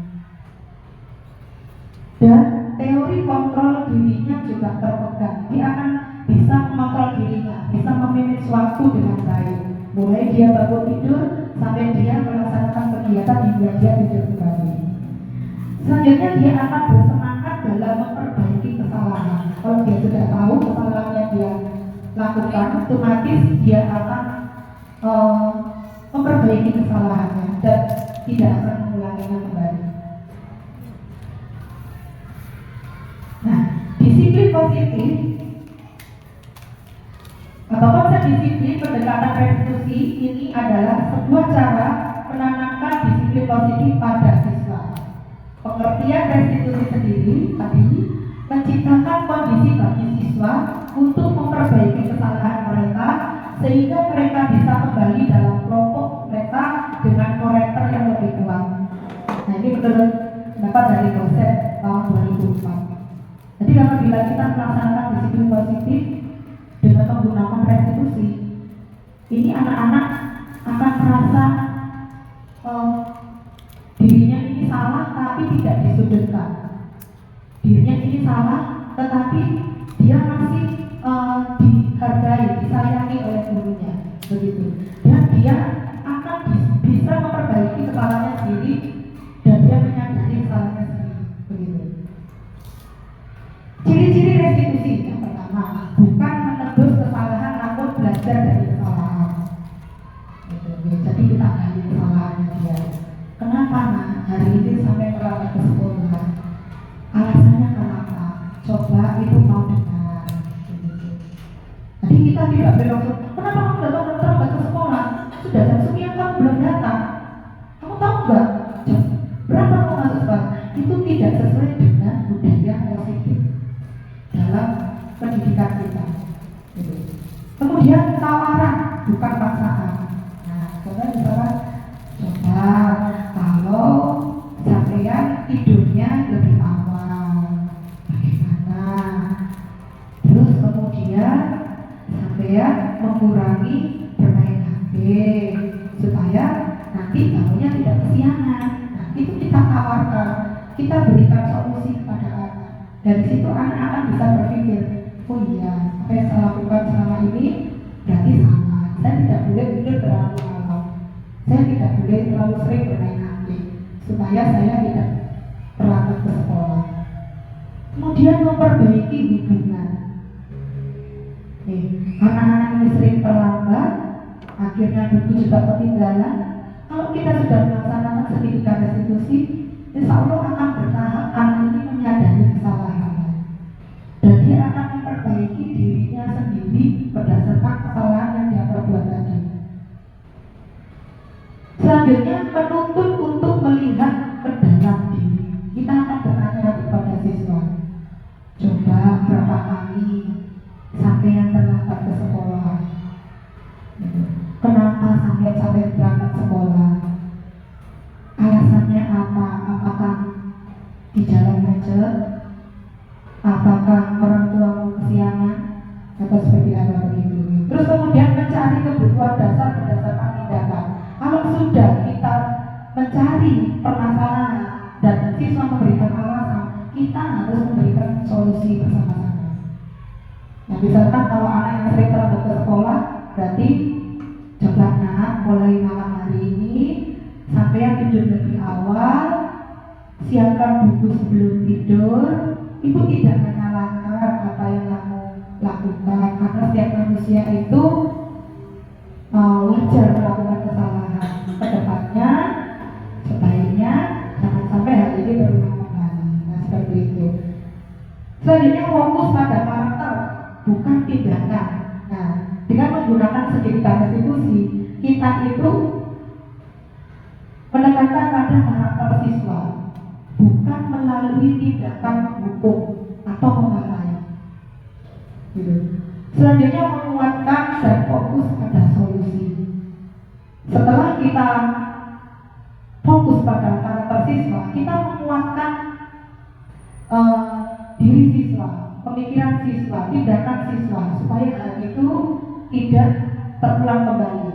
dan teori kontrol dirinya juga terpegang. Dia akan bisa mengontrol dirinya, bisa memanage waktu dengan baik, mulai dia bangun tidur sampai dia melaksanakan kegiatan hingga dia tidur kembali. Selanjutnya dia akan bersemangat dalam memperbaiki kesalahan. Kalau dia sudah tahu kesalahan yang dia lakukan, otomatis dia akan memperbaiki kesalahannya dan tidak akan mengulanginya kembali. Nah, disiplin positif atau konsep disiplin pendekatan restitusi ini adalah sebuah cara menanamkan disiplin positif pada siswa. Pengertian restitusi sendiri tadi menciptakan kondisi bagi siswa untuk memperbaiki kesalahan mereka sehingga mereka bisa kembali dalam kelompok mereka dengan karakter yang lebih kuat. Nah, ini menurut pendapat dari dosen tahun 2004. Jadi apabila kita melaksanakan disiplin positif dengan menggunakan restitusi, ini anak-anak akan merasa dirinya ini salah tapi tidak disudutkan. Dirinya ini salah tetapi dia masih dihargai, disayangi oleh gurunya, begitu. Dan dia akan bisa memperbaiki kesalahannya sendiri dan dia menyadari kesalahannya sendiri, begitu. Ciri-ciri restitusi yang pertama, bukan menebus kesalahan namun belajar dari kesalahan. Jadi kita gali kesalahannya dia. Kenapa nak hari ini sampai terlambat ke sekolah? Alasannya kenapa? Coba ibu mau dengar. Jadi kita tidak bilang, kenapa kamu datang terlambat ke sekolah? Sudah jam 9 kamu belum datang. Kamu tahu nggak? Jam berapa kamu masuk sekolah? Itu tidak sesuai dengan budaya positif dalam pendidikan kita. Kemudian tawaran, bukan paksaan. Nah, misalnya coba kalau sampean tidurnya lebih awal, bagaimana? Terus kemudian sampean mengurangi bermain HP supaya nanti bangunnya tidak kesiangan. Nah, itu kita tawarkan, kita berikan solusi kepada anak. Dari situ anak akan bisa berpikir, oh iya, apa yang saya lakukan selama ini berarti salah. Saya tidak boleh tidur terlalu malam. Saya tidak boleh terlalu sering bermain HP supaya saya tidak terlambat ke sekolah. Kemudian memperbaiki hubungan. Anak-anak ini sering terlambat, akhirnya buku juga ketinggalan. Kalau kita sudah melaksanakan pendidikan restitusi, insya Allah akan bertahap anak ini menyadari kesalahannya dan dia akan memperbaiki dirinya sendiri berdasarkan kesalahan yang dia perbuat tadi. Selanjutnya menuntut untuk melihat ke dalam diri. Kita akan bertanya kepada siswa, coba berapa kali sampai yang terlambat ke sekolah? Kenapa sampai berangkat sekolah? Alasannya apa? Apakah di jalan macet? Apakah orang tuamu kesiangan? Atau seperti apa begitu? Terus kemudian mencari kebutuhan dasar berdasarkan tindakan. Kalau sudah kita mencari permasalahan dan siswa memberikan alasan, kita harus memberikan solusi bersama-sama. Nah, misalkan kalau anak yang sering terlambat ke sekolah, berarti coba nak mulai malam hari ini sampai yang tidur lebih awal, siapkan buku sebelum tidur. Ibu tidak menyalahkan apa yang kamu lakukan karena setiap manusia itu wajar melakukan kesalahan. Kedepannya sebaiknya jangan sampai hal ini berulang kembali. Nah, seperti itu. Selanjutnya fokus pada karakter, bukan tindakan. Nah, dengan menggunakan segitiga restitusi, kita itu menekankan pada karakter siswa, bukan melalui tindakan hukum atau memarahi. Gitu. Selanjutnya menguatkan dan fokus pada solusi. Setelah kita fokus pada karakter siswa, kita menguatkan diri siswa, pemikiran siswa, tindakan siswa supaya hal itu tidak terulang kembali.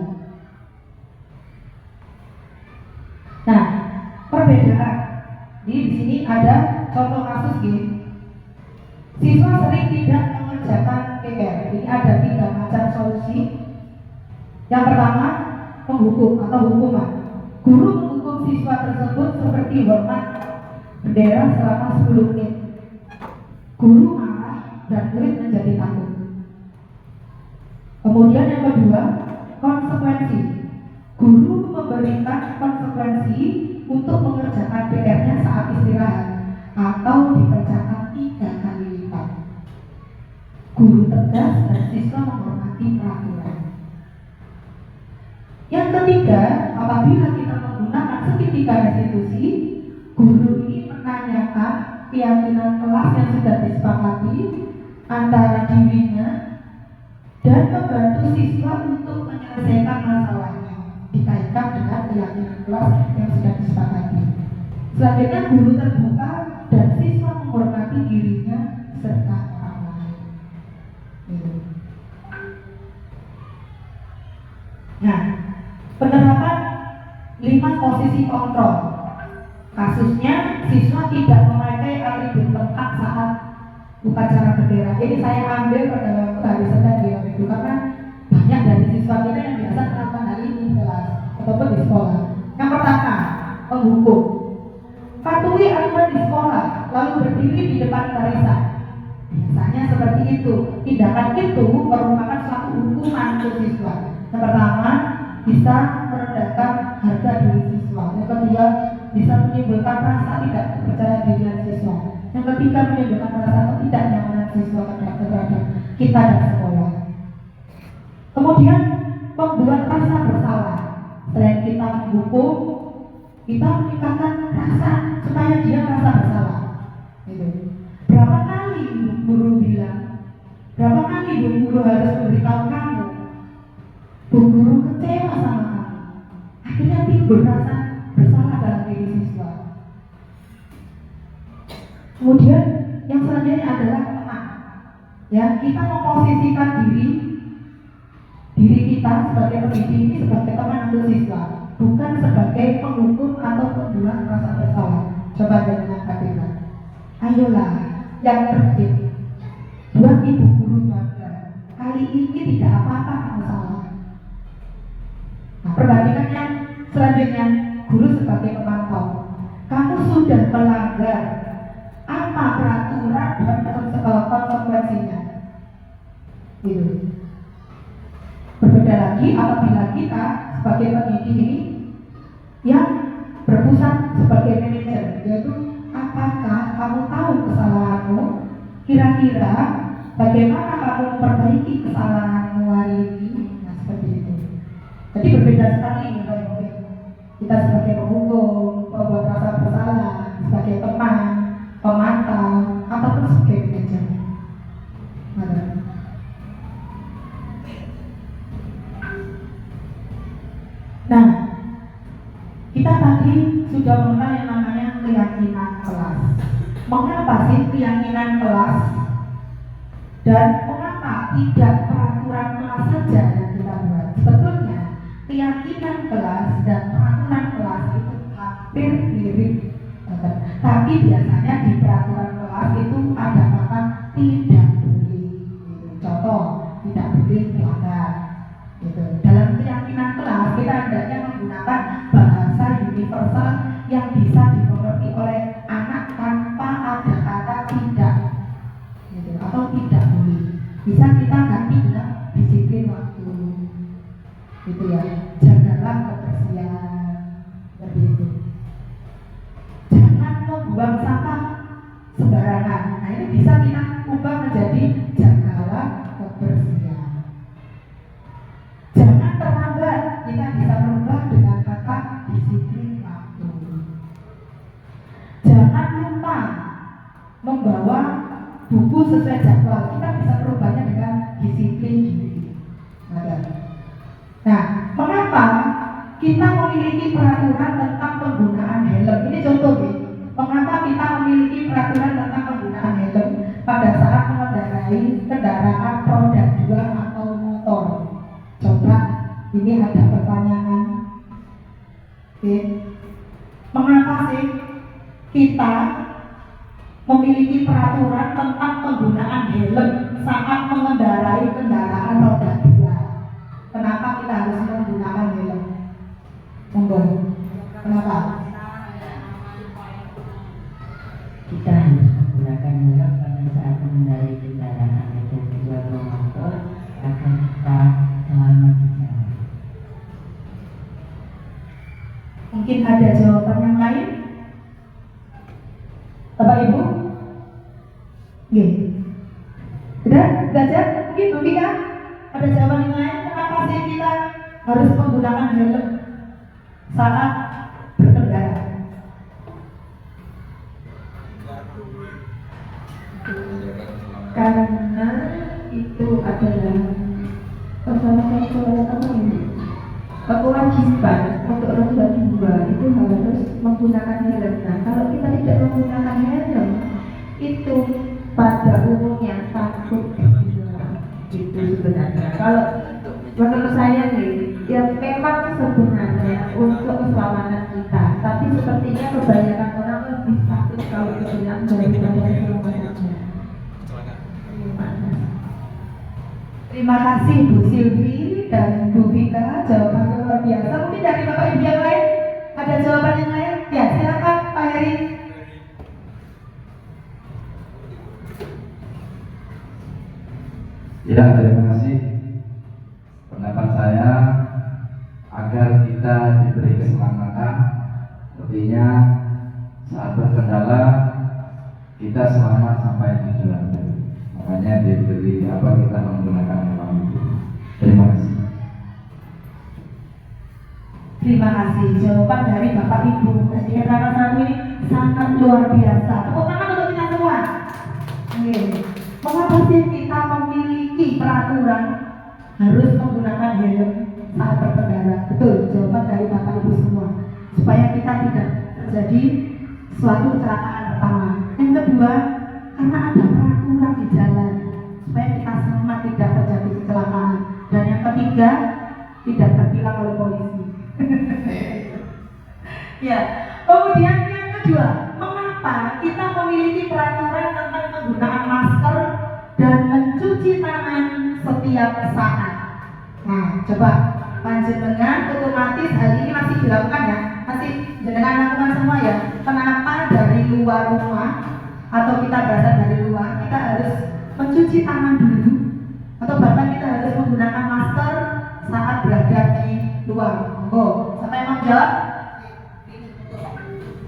Nah, perbedaan di sini ada contoh kasus gini. Siswa sering tidak mengerjakan PR. Ini ada 3 macam solusi. Yang pertama, menghukum atau hukuman. Guru menghukum siswa tersebut seperti hormat bendera selama 10 menit. Guru marah dan murid menjadi takut. Kemudian yang kedua, konsekuensi. Guru memberikan konsekuensi untuk mengerjakan PR-nya saat istirahat atau dikerjakan 3 kali lipat. Guru tegas dan siswa menghormati peraturan. Yang ketiga, apabila kita menggunakan segitiga restitusi, guru ini menanyakan keyakinan kelas yang sudah disepakati antara dirinya dan membantu siswa untuk menyelesaikan masalahnya dikaitkan dengan keyakinan kelas yang sudah disepakati. Selanjutnya, guru terbuka dan siswa menghormati dirinya serta orang lain. Nah, penerapan 5 posisi kontrol. Kasusnya, siswa tidak memakai atribut lengkap saat upacara bendera. Ini saya ambil pada waktu hari Senin di hari itu karena banyak dari siswa kita yang biasa melakukan hal ini di kelas ataupun di sekolah. Yang pertama, menghukum. Patuhi aturan di sekolah, lalu berdiri di depan barisan. Biasanya seperti itu. Tindakan itu merupakan suatu hukuman untuk siswa. Yang pertama, bisa merendahkan harga diri siswa. Yang kedua, bisa menimbulkan rasa tidak percaya diri siswa. Yang ketiga, menimbulkan rasa ketidaknyamanan siswa terhadap kita dan sekolah. Kemudian, membuat rasa bersalah. Selain kita menghukum, kita meningkatkan rasa supaya dia merasa bersalah. Berapa kali guru bilang, berapa kali guru harus memberitahu kamu, guru kecewa sama kamu. Akhirnya timbul rasa bersalah dalam diri siswa. Kemudian yang selanjutnya adalah teman. Ya, kita memposisikan diri kita sebagai pendidik ini sebagai teman untuk siswa, bukan sebagai penghukum atau pembuat rasa bersalah. Coba dengan kata, ayolah yang tertib, buat ibu guru bangga. Kali ini tidak apa-apa kamu salah. Nah, perbandingan yang selanjutnya, guru sebagai pemantau. Kamu sudah melanggar apa peraturan dan konsekuensinya. Gitu. Berbeda lagi apabila kita sebagai pendidik ini yang berpusat sebagai manajer, yaitu apakah kamu tahu kesalahanmu? Kira-kira bagaimana kamu memperbaiki kesalahanmu hari ini? Nah, seperti itu. Jadi berbeda sekali kita sebagai penghukum, pembuat rasa bersalah, sebagai teman, pemantau, ataupun sebagai manajer. Nah, kita tadi sudah mengenal yang namanya keyakinan kelas. Mengapa sih keyakinan kelas? Dan mengapa tidak peraturan kelas saja yang kita buat? Sebetulnya keyakinan kelas dan peraturan kelas itu hampir mirip, tapi biasanya di peraturan kelas itu ada kata tidak boleh. Contoh, tidak boleh melanggar. Gitu. Dalam keyakinan kelas kita hendaknya menggunakan bahasa universal yang bisa dimengerti oleh anak tanpa ada kata tidak, gitu, atau tidak boleh. Bisa kita ganti dengan disiplin waktu, gitu ya. Jagalah kebersihan, seperti itu. Jangan membuang sampah sembarangan. Nah, ini bisa kita ubah menjadi jagalah kebersihan. Jangan terlambat, kita bisa merubah dengan kata disiplin waktu. Jangan lupa membawa buku sesuai jadwal, kita bisa merubahnya dengan disiplin diri. Nah, mengapa kita memiliki peraturan tentang penggunaan helm? Ini contoh ya. Mengapa kita memiliki peraturan tentang penggunaan helm pada saat mengendarai kendaraan roda 2 atau motor? Coba, ini ada pertanyaan. Oke. Mengapa sih kita memiliki peraturan tentang penggunaan helm saat mengendarai kendaraan roda 2. Kenapa kita harus menggunakan helm? Monggo. Kenapa? Kita harus menggunakan helm pada saat mengendarai kendaraan roda 2 atau motor agar kita selamat di jalan. Mungkin ada jawaban yang lain? Bapak Ibu? Oke. Sudah belajar? Mungkin Bu Vika? Ada jawaban yang lain? Kenapa sih kita harus menggunakan helm saat berkendara? Karena itu adalah salah satu apa ini? Kewajiban untuk roda 2 itu harus menggunakan helm. Nah, kalau kita tidak menggunakan helm, itu pada umumnya takut itu sebenarnya. Kalau menurut saya nih, ya memang sebenarnya untuk keselamatan kita, tapi sepertinya kebanyakan orang lebih takut kalau dibilang daripada keselamatannya. Terima kasih Bu Silvi dan Bu Vika, jawabannya luar biasa. Mungkin dari Bapak Ibu yang lain ada jawaban yang lain? Ya, silakan Pak Heri. Ya, terima kasih. Pendapat saya agar kita diberi keselamatan, artinya saat berkendara kita selamat sampai tujuan. Makanya diberi kita menggunakan helm itu. Terima kasih. Terima kasih jawaban dari Bapak Ibu. Presiden Rana Sanu ini sangat luar biasa. Tepuk tangan untuk kita semua. Oke. Mengapa sih kita memiliki peraturan harus menggunakan helm saat berkendara? Betul, jawaban dari Bapak Ibu semua. Supaya kita tidak terjadi suatu kecelakaan pertama. Yang kedua, karena ada peraturan di jalan supaya kita selamat tidak terjadi kecelakaan. Dan yang ketiga, tidak tertilang oleh polisi. Ya, kemudian yang kedua, mengapa kita memiliki peraturan tentang penggunaan masker dan mencuci tangan setiap saat? Nah, coba panjenengan otomatis hal ini masih dilakukan ya, masih jenengan lakukan semua ya. Kenapa dari luar rumah atau kita berasal dari luar kita harus mencuci tangan dulu, atau bahkan kita harus menggunakan masker saat berada di luar? Oh, siapa yang mau jawab?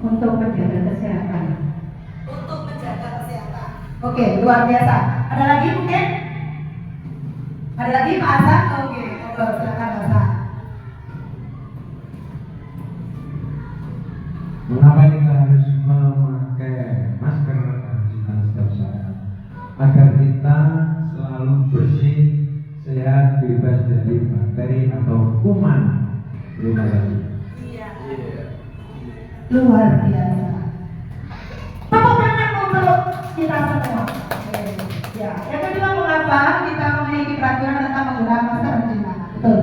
Untuk menjaga kesehatan. Untuk menjaga kesehatan. Oke, luar biasa. Ada lagi mungkin? Ada lagi Pak Hasan? Oke, silakan Pak Hasan. Mengapa kita harus memakai masker dan setiap saat? Agar kita selalu bersih, sehat, bebas dari bakteri atau kuman. Terima kasih. Luar biasa. Tepuk tangan untuk kita semua. Ya, yang kedua, mengapa kita memiliki peraturan tentang penggunaan masker dan cuci tangan? Betul.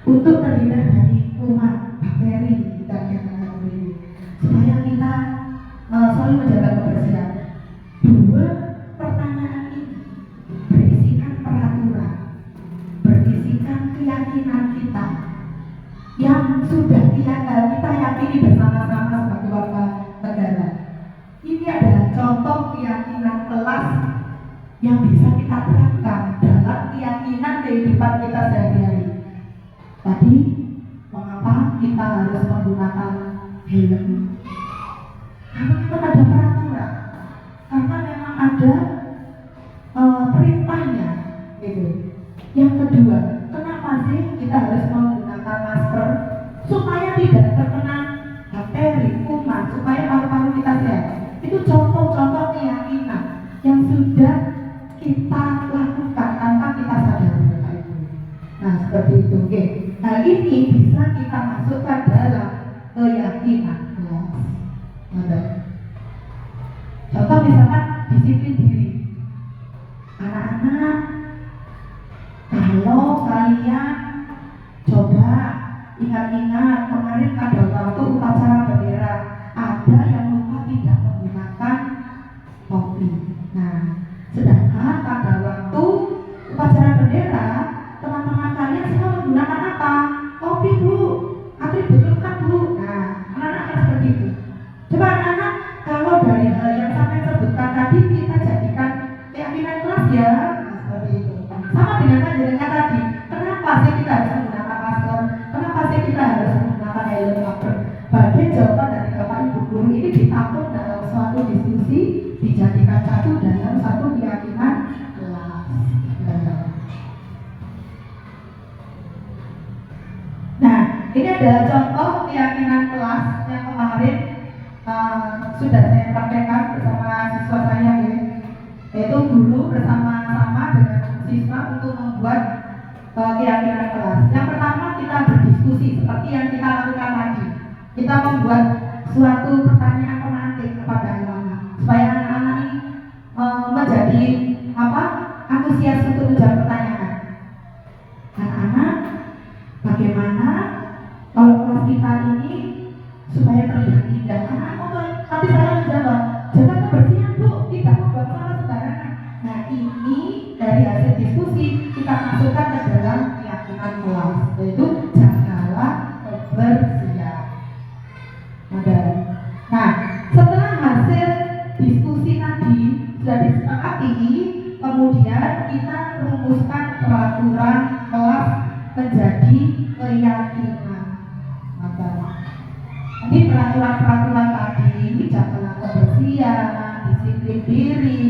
Untuk terhindar dari kuman, bakteri kita katakan ini. Supaya kita selalu menjaga kebersihan. Dua pertanyaan ini berisikan peraturan, berisikan keyakinan kita yang sudah kita yakini bersama-sama sebagai warga negara. Ini adalah contoh keyakinan kelas yang bisa kita terapkan dalam keyakinan kehidupan kita sehari-hari. Tadi, mengapa kita harus menggunakan helm? Karena memang ada peraturan, karena memang ada perintahnya, gitu. Yang kedua, kenapa sih kita harus menggunakan masker? Supaya tidak terkena bakteri, kuman, supaya paru-paru kita sehat. Itu contoh-contoh keyakinan yang sudah kita lakukan tanpa kita sadari. Nah, seperti itu. Oke. Hal ini bisa kita masukkan dalam keyakinan. Ada. Contoh misalkan disiplin diri. Anak-anak, kalau kalian coba ingat-ingat kemarin pada waktu upacara bendera ada yang lupa tidak menggunakan Coba anak-anak, kalau dari hal yang sampai sebutkan tadi kita jadikan keyakinan kelas ya, nah, seperti itu. Sama dengan panjenengan tadi, kenapa sih kita harus menggunakan masker? Kenapa sih kita harus menggunakan helm cover? Bagian jawaban dari Bapak Ibu guru ini ditampung dalam suatu diskusi, dijadikan satu dalam satu keyakinan kelas. Nah, ini adalah contoh keyakinan kelas yang kemarin sudah saya praktekkan bersama siswa saya ya, yaitu guru bersama-sama dengan siswa untuk membuat keyakinan kelas. Yang pertama kita berdiskusi seperti yang kita lakukan tadi. Kita membuat suatu pertanyaan pemantik kepada anak-anak supaya anak-anak ini menjadi antusias untuk menjawab pertanyaan. Anak-anak, bagaimana kalau kelas kita ini supaya terlihat indah? Tapi saya menjawab, jaga kebersihan Bu, tidak membuat salah sembarangan. Nah, ini dari hasil diskusi kita masukkan ke dalam keyakinan kelas, yaitu jagalah kebersihan. Nah, setelah hasil diskusi tadi sudah disepakati, kemudian kita rumuskan peraturan kelas menjadi keyakinan. Jadi peraturan-peraturan tadi, jagalah kebersihan, disiplin diri,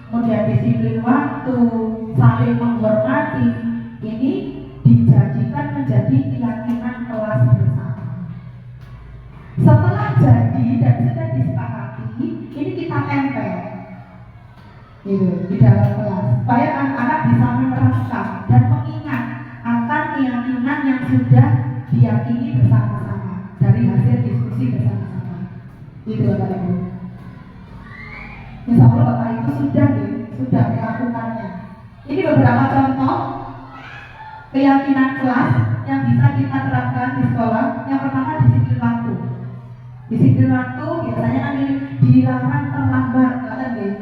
kemudian disiplin waktu, saling menghormati, ini dijadikan menjadi keyakinan kelas bersama. Setelah jadi dan sudah disepakati, ini kita tempel di dalam kelas supaya anak-anak bisa menerapkan dan mengingat akan keyakinan yang sudah diyakini bersama-sama dari hasil diskusi bersama-sama. Itu Bapak Ibu. Insya Allah Bapak Ibu sudah melakukannya. Ini beberapa contoh keyakinan kelas yang bisa kita terapkan di sekolah. Yang pertama disiplin waktu. Disiplin waktu biasanya kan ini dilarang terlambat,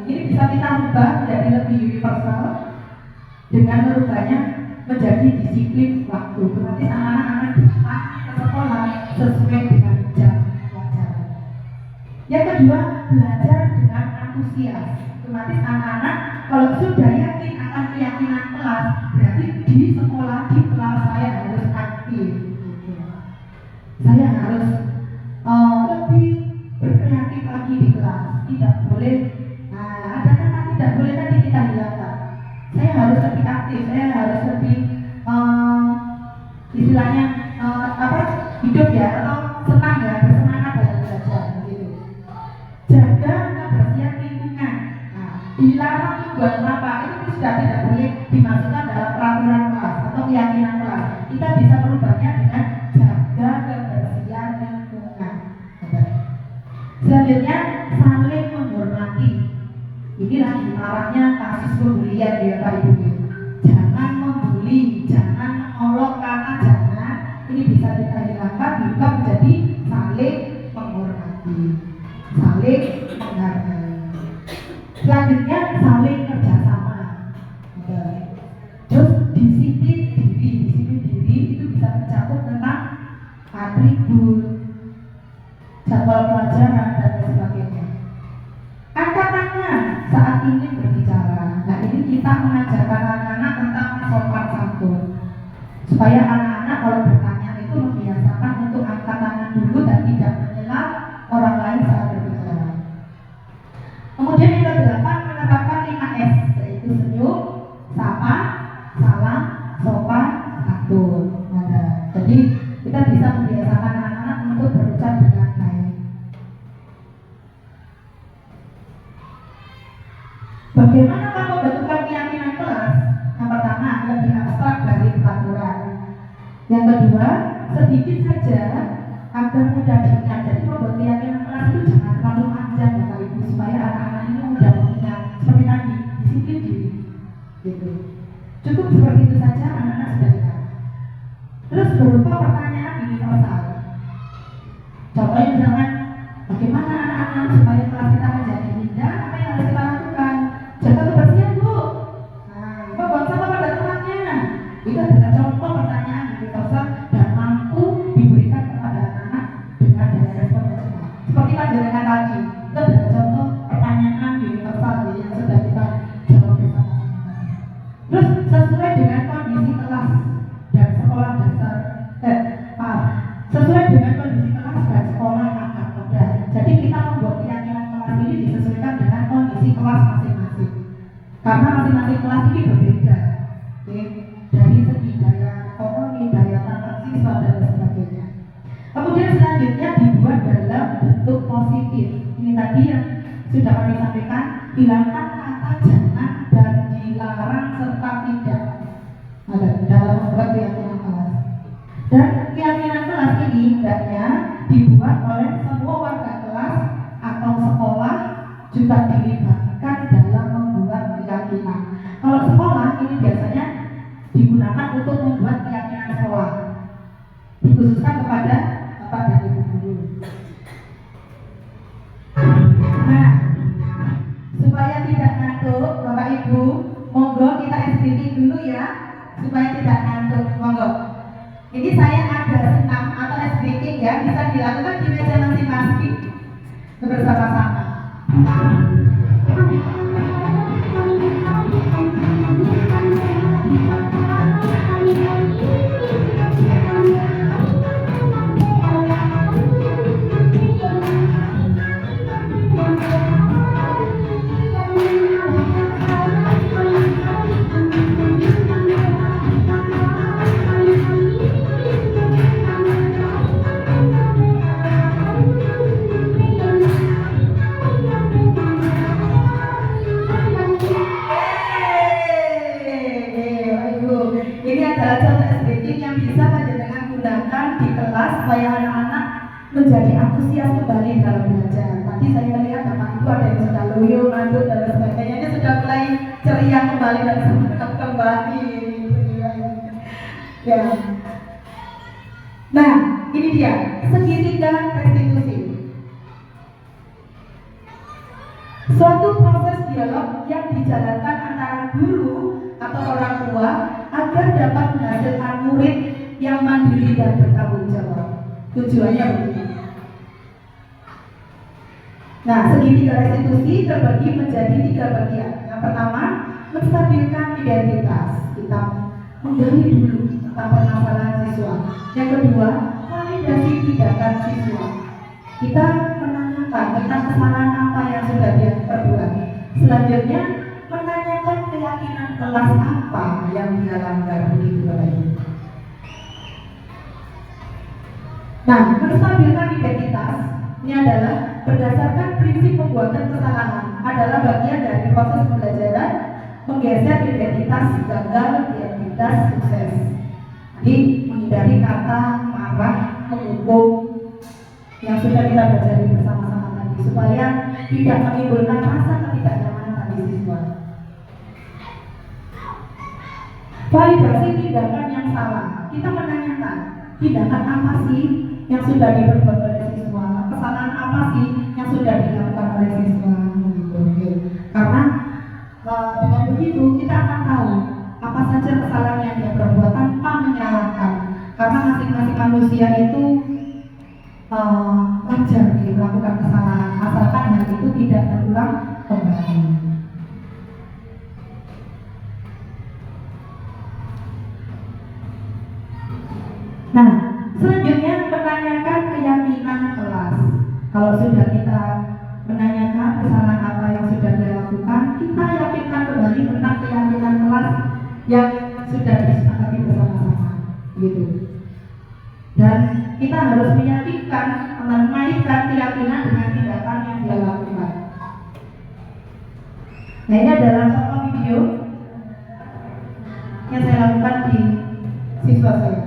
ini bisa kita ubah menjadi lebih universal dengan merubahnya menjadi disiplin waktu. Berarti anak-anak datang ke sekolah sesuai dengan jam pelajaran. Yang kedua, belajar dengan antusias. Otomatis anak-anak kalau sudah yakin akan keyakinan kelas, berarti di sekolah, di kelas saya harus aktif. Saya harus lebih berkreatif lagi di kelas. Tidak boleh, ada kata tidak boleh tadi kita hilangkan. Saya harus lebih aktif, saya harus lebih istilahnya hidup ya, atau senang ya, bersemangat dalam belajar gitu. Jaga kebersihan lingkungan. Dilarang buat apa? Itu sudah tidak boleh dimasukkan dalam peraturan kelas atau keyakinan kelas. Kita bisa merubahnya dengan jaga kebersihan lingkungan. Selanjutnya saling menghormati. Inilah dilarangnya kasus pembulian ya Pak Ibu. Jangan membuli, jangan mengolok kata, jangan. Ini bisa kita hilangkan juga menjadi saling menghormati, saling menghargai. Selanjutnya saling kerjasama. Terus disiplin diri itu bisa mencakup tentang atribut, jadwal pelajaran dan sebagainya. Angkat tangan saat ingin berbicara. Nah, ini kita mengajarkan anak-anak tentang sopan santun supaya anak-anak kalau bertanya itu membiasakan untuk angkat tangan dulu dan tidak menyela orang lain saat berbicara. Kemudian yang kedelapan menetapkan 5S, yaitu senyum, sapa, salam, sopan, santun. Jadi kita bisa membiasakan anak-anak untuk berucap dengan baik. Bagaimana kalau membentukkan keyakinan kelas? Yang pertama, lebih abstrak dari peraturan. Yang kedua, sedikit saja agar mudah diingat. Jadi membuat keyakinan kelas itu jangan terlalu panjang Bapak Ibu, supaya anak-anak ini mudah mengingat. Seperti tadi, disiplin diri. Gitu. Cukup seperti itu saja, anak-anak sudah ingat. Terus berupa pertanyaan universal. Contohnya misalkan, bagaimana anak-anak supaya kelas kita menjadi indah? Apa yang harus kita lakukan? Jaga kebersihan Bu. Membuang sampah pada tempatnya. Itu adalah contoh pertanyaan universal dan mampu diberikan kepada anak-anak dengan daya respon yang cepat. Seperti panjenengan tadi. Itu adalah contoh pertanyaan universal yang sudah kita jawab bersama-sama. Terus sesuai dengan kondisi kelas dan sekolah dasar, sesuai dengan kondisi kelas dan sekolah anak muda. Jadi kita membuat keyakinan kelas ini disesuaikan dengan kondisi kelas masing-masing. Karena masing-masing kelas ini berbeda, oke? Dari segi daya ekonomi, daya tangkap siswa dan sebagainya. Kemudian selanjutnya dibuat dalam bentuk positif. Ini tadi yang sudah kami sampaikan, hilangkan kata jangan dan dilarang serta tidak. Ada dalam membuat keyakinan kelas. Dan keyakinan kelas ini hendaknya dibuat oleh semua warga kelas atau sekolah juga dilibatkan dalam membuat keyakinan. Kalau sekolah ini biasanya digunakan untuk membuat keyakinan sekolah, dikhususkan kepada Bapak dan Ibu guru. Nah, supaya tidak ngantuk Bapak Ibu, monggo kita SBT dulu ya, supaya tidak ngantuk, monggo. Ini saya ada senam atau SBT ya, bisa dilakukan di meja masing-masing bersama-sama. Ini adalah contoh SBT yang bisa panjenengan gunakan di kelas supaya anak-anak menjadi antusias kembali dalam belajar. Tadi saya melihat Bapak Ibu ada yang sudah loyo, ngantuk dan sebagainya. Ini sudah mulai ceria kembali dan semangat kembali. Ya. Nah, ini dia segitiga restitusi. Suatu proses dialog yang dijalankan antara guru atau orang tua agar dapat menghasilkan murid yang mandiri dan bertanggung jawab. Tujuannya begini. Nah, segitiga restitusi terbagi menjadi 3 bagian. Yang pertama, menstabilkan identitas. Kita menggali dulu tentang permasalahan siswa. Yang kedua, validasi tindakan siswa. Kita menanyakan tentang kesalahan apa yang sudah dia perbuat. Selanjutnya, menanyakan keyakinan kelas apa yang dia langgar, begitu Bapak Ibu. Nah, menstabilkan identitas ini adalah berdasarkan prinsip pembuatan kesalahan adalah bagian dari proses pembelajaran menggeser identitas gagal, identitas sukses. Jadi menghindari kata marah, menghukum yang sudah kita pelajari bersama-sama tadi supaya tidak menimbulkan rasa ketidaknyamanan bagi siswa. Validasi tindakan yang salah. Kita menanyakan tindakan apa sih yang sudah diperbuat oleh siswa, kesalahan apa sih yang sudah dilakukan oleh siswa. Karena dengan begitu kita akan tahu apa saja kesalahan yang dia perbuat tanpa menyalahkan. Karena masing-masing manusia itu wajar melakukan kesalahan asalkan hal itu tidak terulang kembali. Nah, selanjutnya menanyakan keyakinan kelas. Kalau sudah kita menanyakan kesalahan apa yang sudah dilakukan, kita yakinkan kembali tentang keyakinan kelas yang sudah disepakati bersama-sama, gitu. Dan kita harus meyakinkan, mengaitkan keyakinan dengan tindakan yang dia lakukan. Nah, ini adalah contoh video yang saya lakukan di siswa saya.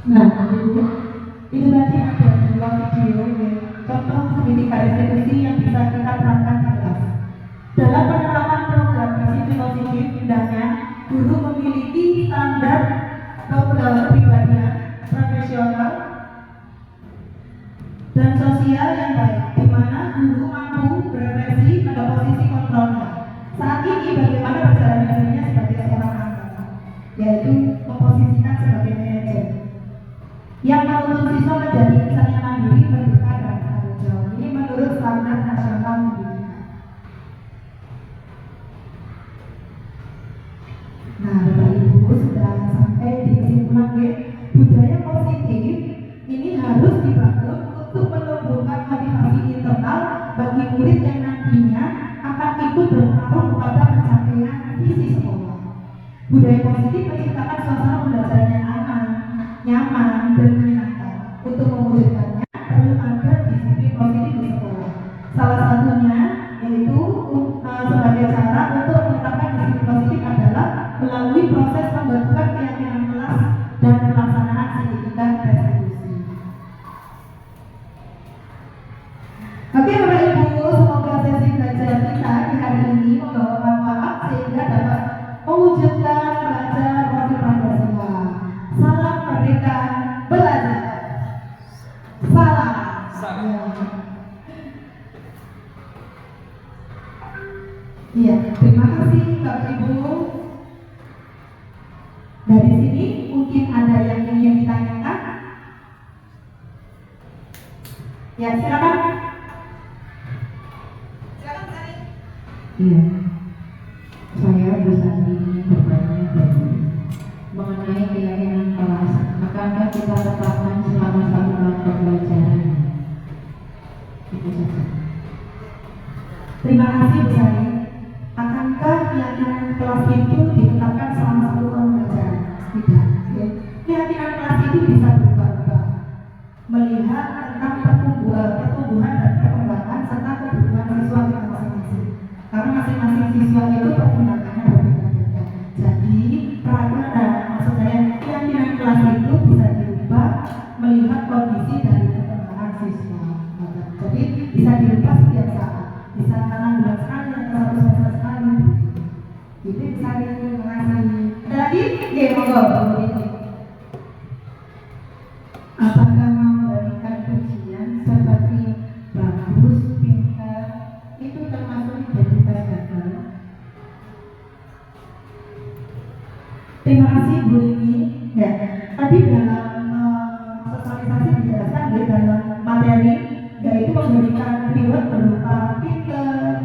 Nah, itu tadi ada dua video contoh pendidikan institusi yang bisa kita terapkan di kelas. Dalam penerapan program disiplin positif, hendaknya guru memiliki standar kepribadian profesional dan sosial yang baik, di mana guru mampu berefleksi pada posisi kontrolnya. Saat ini bagaimana perjalanan dirinya sebagai seorang anggota, yaitu memposisikan sebagai manajer yang menuntut siswa menjadi insan yang mandiri, terbuka dan bertanggung jawab. Ini menurut standar nasional pendidikan. Nah, Bapak Ibu sudah sampai di kesimpulan budaya positif ini harus dibangun untuk menumbuhkan motivasi internal bagi murid yang nantinya akan ikut berpengaruh kepada pencapaian visi sekolah. Budaya positif menciptakan suasana belajar yang aman, nyaman, dan menyenangkan. Untuk mewujudkannya perlu ada disiplin positif di sekolah. Salah satunya yaitu sebagai cara untuk menetapkan disiplin positif adalah melalui proses pembentukan keyakinan kelas dan pelaksanaan signifikan restitusi. Oke Bapak Ibu, semoga sesi belajar kita di hari ini membawa manfaat sehingga dapat mewujudkan belajar profil Pancasila. Salam merdeka belajar. Salam. Iya, terima kasih Bapak Ibu. Dari sini mungkin ada yang ingin ditanyakan. Ya, silakan. Iya, saya berusaha ingin bertanya mengenai keyakinan kelas. Akankah kita tetapkan selama 1 tahun pembelajaran? Itu saja. Terima kasih Bu Sari. Akankah keyakinan kelas itu ditetapkan selama 1 tahun pembelajaran? Tidak. Ya. Keyakinan kelas itu bisa berubah-ubah melihat tentang pertumbuhan dan perkembangan serta kebutuhan siswa kita masing-masing. Karena masing-masing siswa itu perkembangannya berbeda-beda. bisa dirubah setiap saat, bisa 6 bulan sekali atau 1 semester sekali. Itu bisa mengasih. Ada lagi? Ya, monggo. Apakah memberikan pujian seperti bagus, pintar, itu termasuk identitas gagal? Terima kasih Bu Rini. Ya, tadi dalam sosialisasi dijelaskan ya, dalam materi yaitu memberikan reward berupa pintar,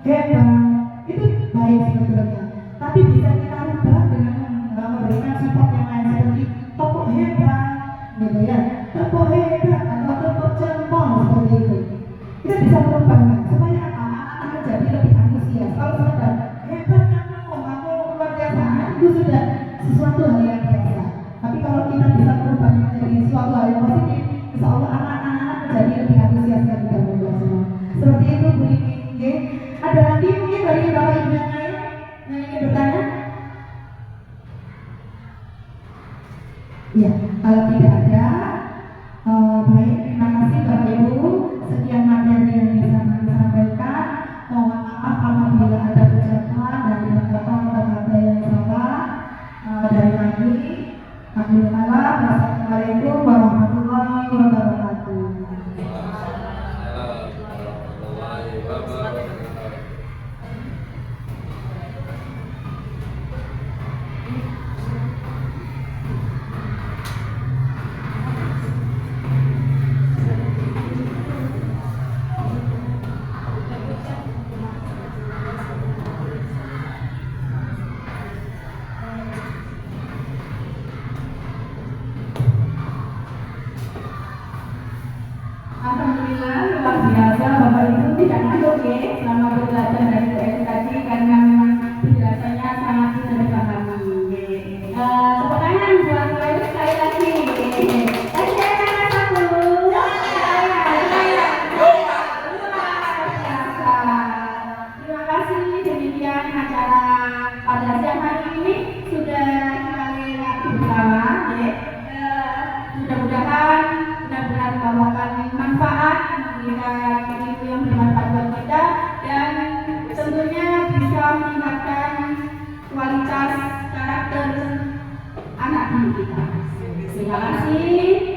hebat, itu baik sebetulnya. Tapi bisa kita rubah dengan memberikan support yang lain seperti tepuk hebat, gitu ya, tepuk hebat atau tepuk jempol seperti itu. Kita bisa merubahnya supaya anak-anak menjadi lebih antusias. Kalau sudah hebat kamu luar biasa, itu sudah sesuatu hal yang biasa. Tapi kalau kita bisa merubah menjadi sesuatu hal yang positif, insya Allah anak-anak menjadi lebih antusias dan tidak belajar. Seperti itu Bu Rini. Ada lagi mungkin dari Bapak Ibu yang lain yang ingin bertanya? Ya, kalau tidak ada, baik, terima kasih Bapak Ibu. Sekian materi yang bisa kami sampaikan. Mohon maaf apabila ada ucapan dari bapak atau kata yang salah. Dari kami, Assalamualaikum warahmatullahi wabarakatuh. Alhamdulillah luar biasa Bapak Ibu tidak ngantuk ya selama belajar dari UX tadi karena memang penjelasannya sangat bisa dipahami. Tepuk tangan buat Bapak Ibu sekali lagi. Tadi saya tanya satu. Terima kasih, demikian acara pada siang hari ini sudah kembali lagi bersama. Mudah-mudahan benar-benar membawakan manfaat, memberikan ilmu yang bermanfaat buat kita, dan tentunya bisa meningkatkan kualitas karakter anak didik kita. Terima kasih.